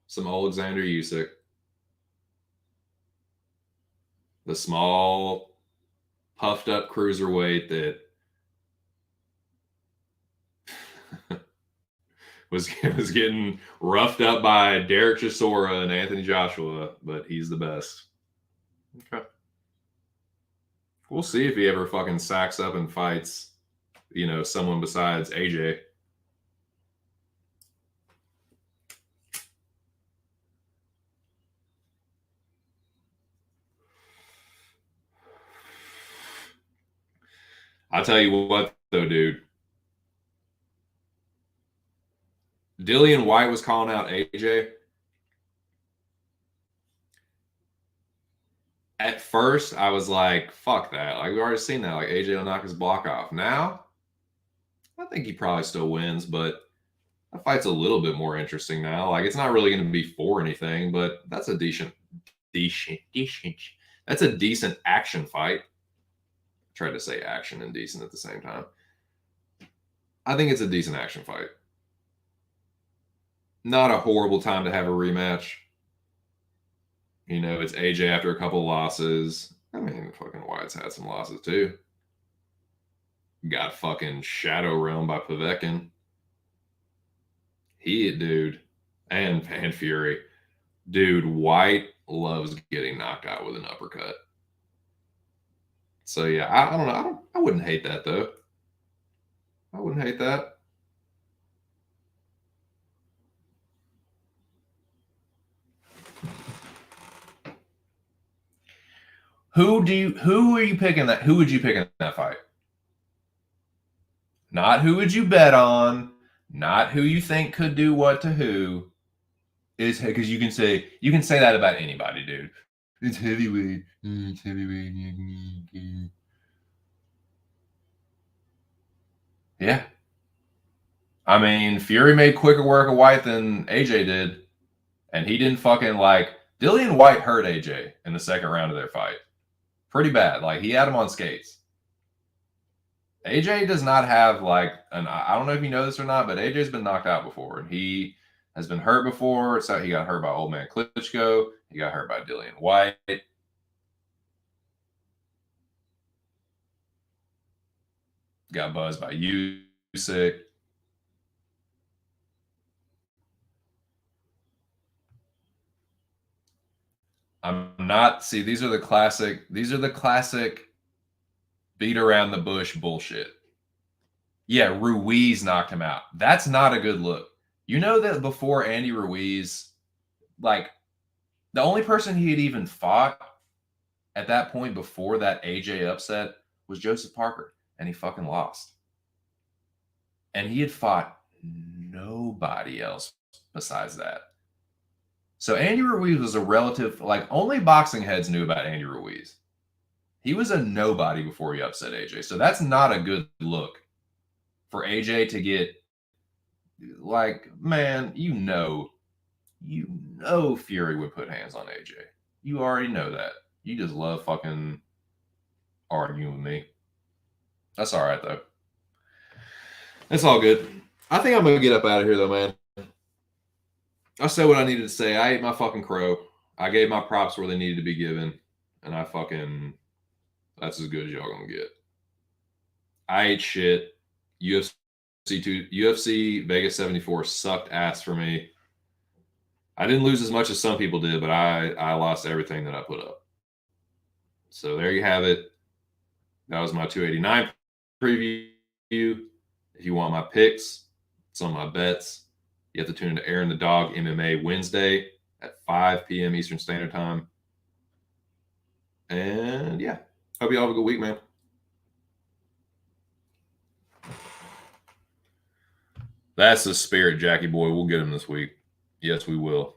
some Alexander Usyk. The small, puffed up cruiserweight that was getting roughed up by Derek Chisora and Anthony Joshua, but he's the best. Okay. We'll see if he ever fucking sacks up and fights, someone besides AJ. I'll tell you what, though, dude. Dillian White was calling out AJ. At first, I was like, fuck that. Like, we've already seen that. Like, AJ will knock his block off. Now, I think he probably still wins, but that fight's a little bit more interesting now. Like, it's not really going to be for anything, but that's a decent. That's a decent action fight. I tried to say action and decent at the same time. I think it's a decent action fight. Not a horrible time to have a rematch. You know, it's AJ after a couple of losses. I mean, fucking Wyatt's had some losses too. Got fucking Shadow Realm by Povetkin. Dude. And Fury. Dude, White loves getting knocked out with an uppercut. So yeah, I don't know. I wouldn't hate that though. I wouldn't hate that. Who are you picking that? Who would you pick in that fight? Not who would you bet on, not who you think could do what to who. Is because you can say that about anybody, dude. It's heavyweight. It's heavyweight. Yeah. I mean, Fury made quicker work of White than AJ did. And he didn't fucking Dillian White hurt AJ in the second round of their fight. Pretty bad. Like, he had him on skates. AJ does not have I don't know if you know this or not, but AJ's been knocked out before. And he has been hurt before. So he got hurt by old man Klitschko. He got hurt by Dillian White. Got buzzed by Usyk. I'm not. See, these are the classic beat around the bush bullshit. Yeah, Ruiz knocked him out. That's not a good look. You know that before Andy Ruiz, the only person he had even fought at that point before that AJ upset was Joseph Parker, and he fucking lost. And he had fought nobody else besides that. So Andy Ruiz was a relative, only boxing heads knew about Andy Ruiz. He was a nobody before he upset AJ. So that's not a good look for AJ to get, man, you know Fury would put hands on AJ. You already know that. You just love fucking arguing with me. That's all right, though. It's all good. I think I'm going to get up out of here, though, man. I said what I needed to say. I ate my fucking crow. I gave my props where they needed to be given. And that's as good as y'all going to get. I ate shit. UFC Vegas 74 sucked ass for me. I didn't lose as much as some people did, but I lost everything that I put up. So there you have it. That was my 289 preview. If you want my picks, some of my bets, you have to tune into Aaron the Dog MMA Wednesday at 5 p.m. Eastern Standard Time. And yeah, hope you all have a good week, man. That's the spirit, Jackie boy. We'll get him this week. Yes, we will.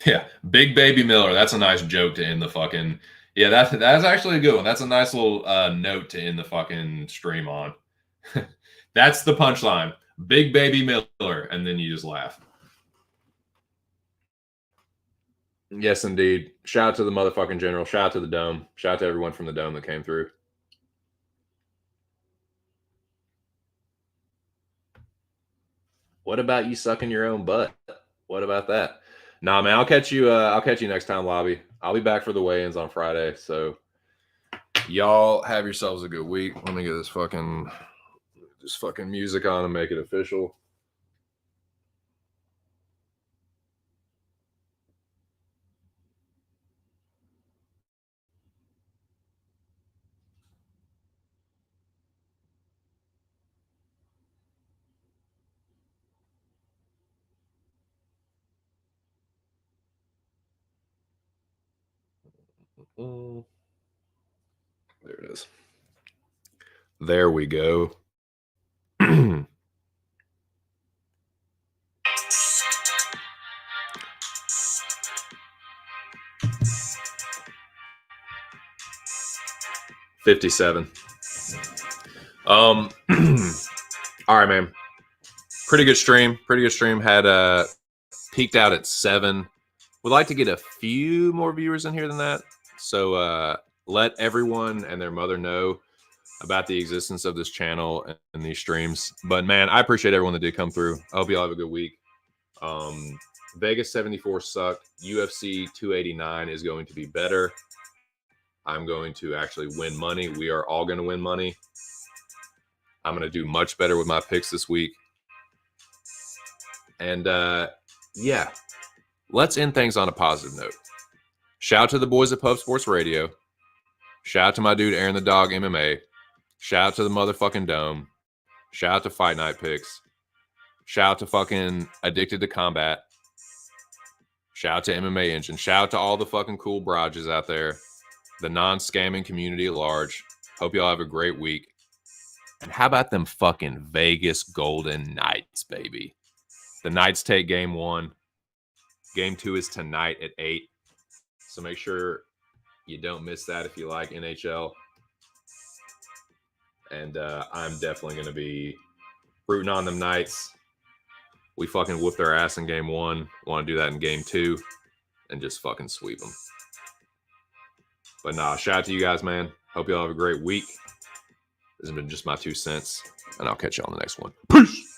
Yeah, Big Baby Miller. That's a nice joke to end the fucking. Yeah, that's actually a good one. That's a nice little note to end the fucking stream on. That's the punchline. Big Baby Miller, and then you just laugh. Yes, indeed. Shout out to the motherfucking general. Shout out to the Dome. Shout out to everyone from the Dome that came through. What about you sucking your own butt? What about that? Nah, man, I'll catch you next time, Lobby. I'll be back for the weigh-ins on Friday. So y'all have yourselves a good week. Let me get this fucking music on and make it official. There it is. There we go. 57. All right, man. Pretty good stream. Had peaked out at 7. Would like to get a few more viewers in here than that. So let everyone and their mother know about the existence of this channel and these streams. But man, I appreciate everyone that did come through. I hope you all have a good week. Vegas 74 sucked. UFC 289 is going to be better. I'm going to actually win money. We are all going to win money. I'm going to do much better with my picks this week. And yeah, let's end things on a positive note. Shout out to the boys at Pub Sports Radio. Shout out to my dude Aaron the Dog MMA. Shout out to the motherfucking Dome. Shout out to Fight Night Picks. Shout out to fucking Addicted to Combat. Shout out to MMA Engine. Shout out to all the fucking cool barrages out there. The non-scamming community at large. Hope y'all have a great week. And how about them fucking Vegas Golden Knights, baby? The Knights take game 1. Game 2 is tonight at 8. So make sure you don't miss that if you like NHL. And I'm definitely going to be rooting on them Knights. We fucking whoop their ass in game 1. Want to do that in game 2 and just fucking sweep them. But nah, shout out to you guys, man. Hope y'all have a great week. This has been just my 2 cents, and I'll catch you on the next one. Peace!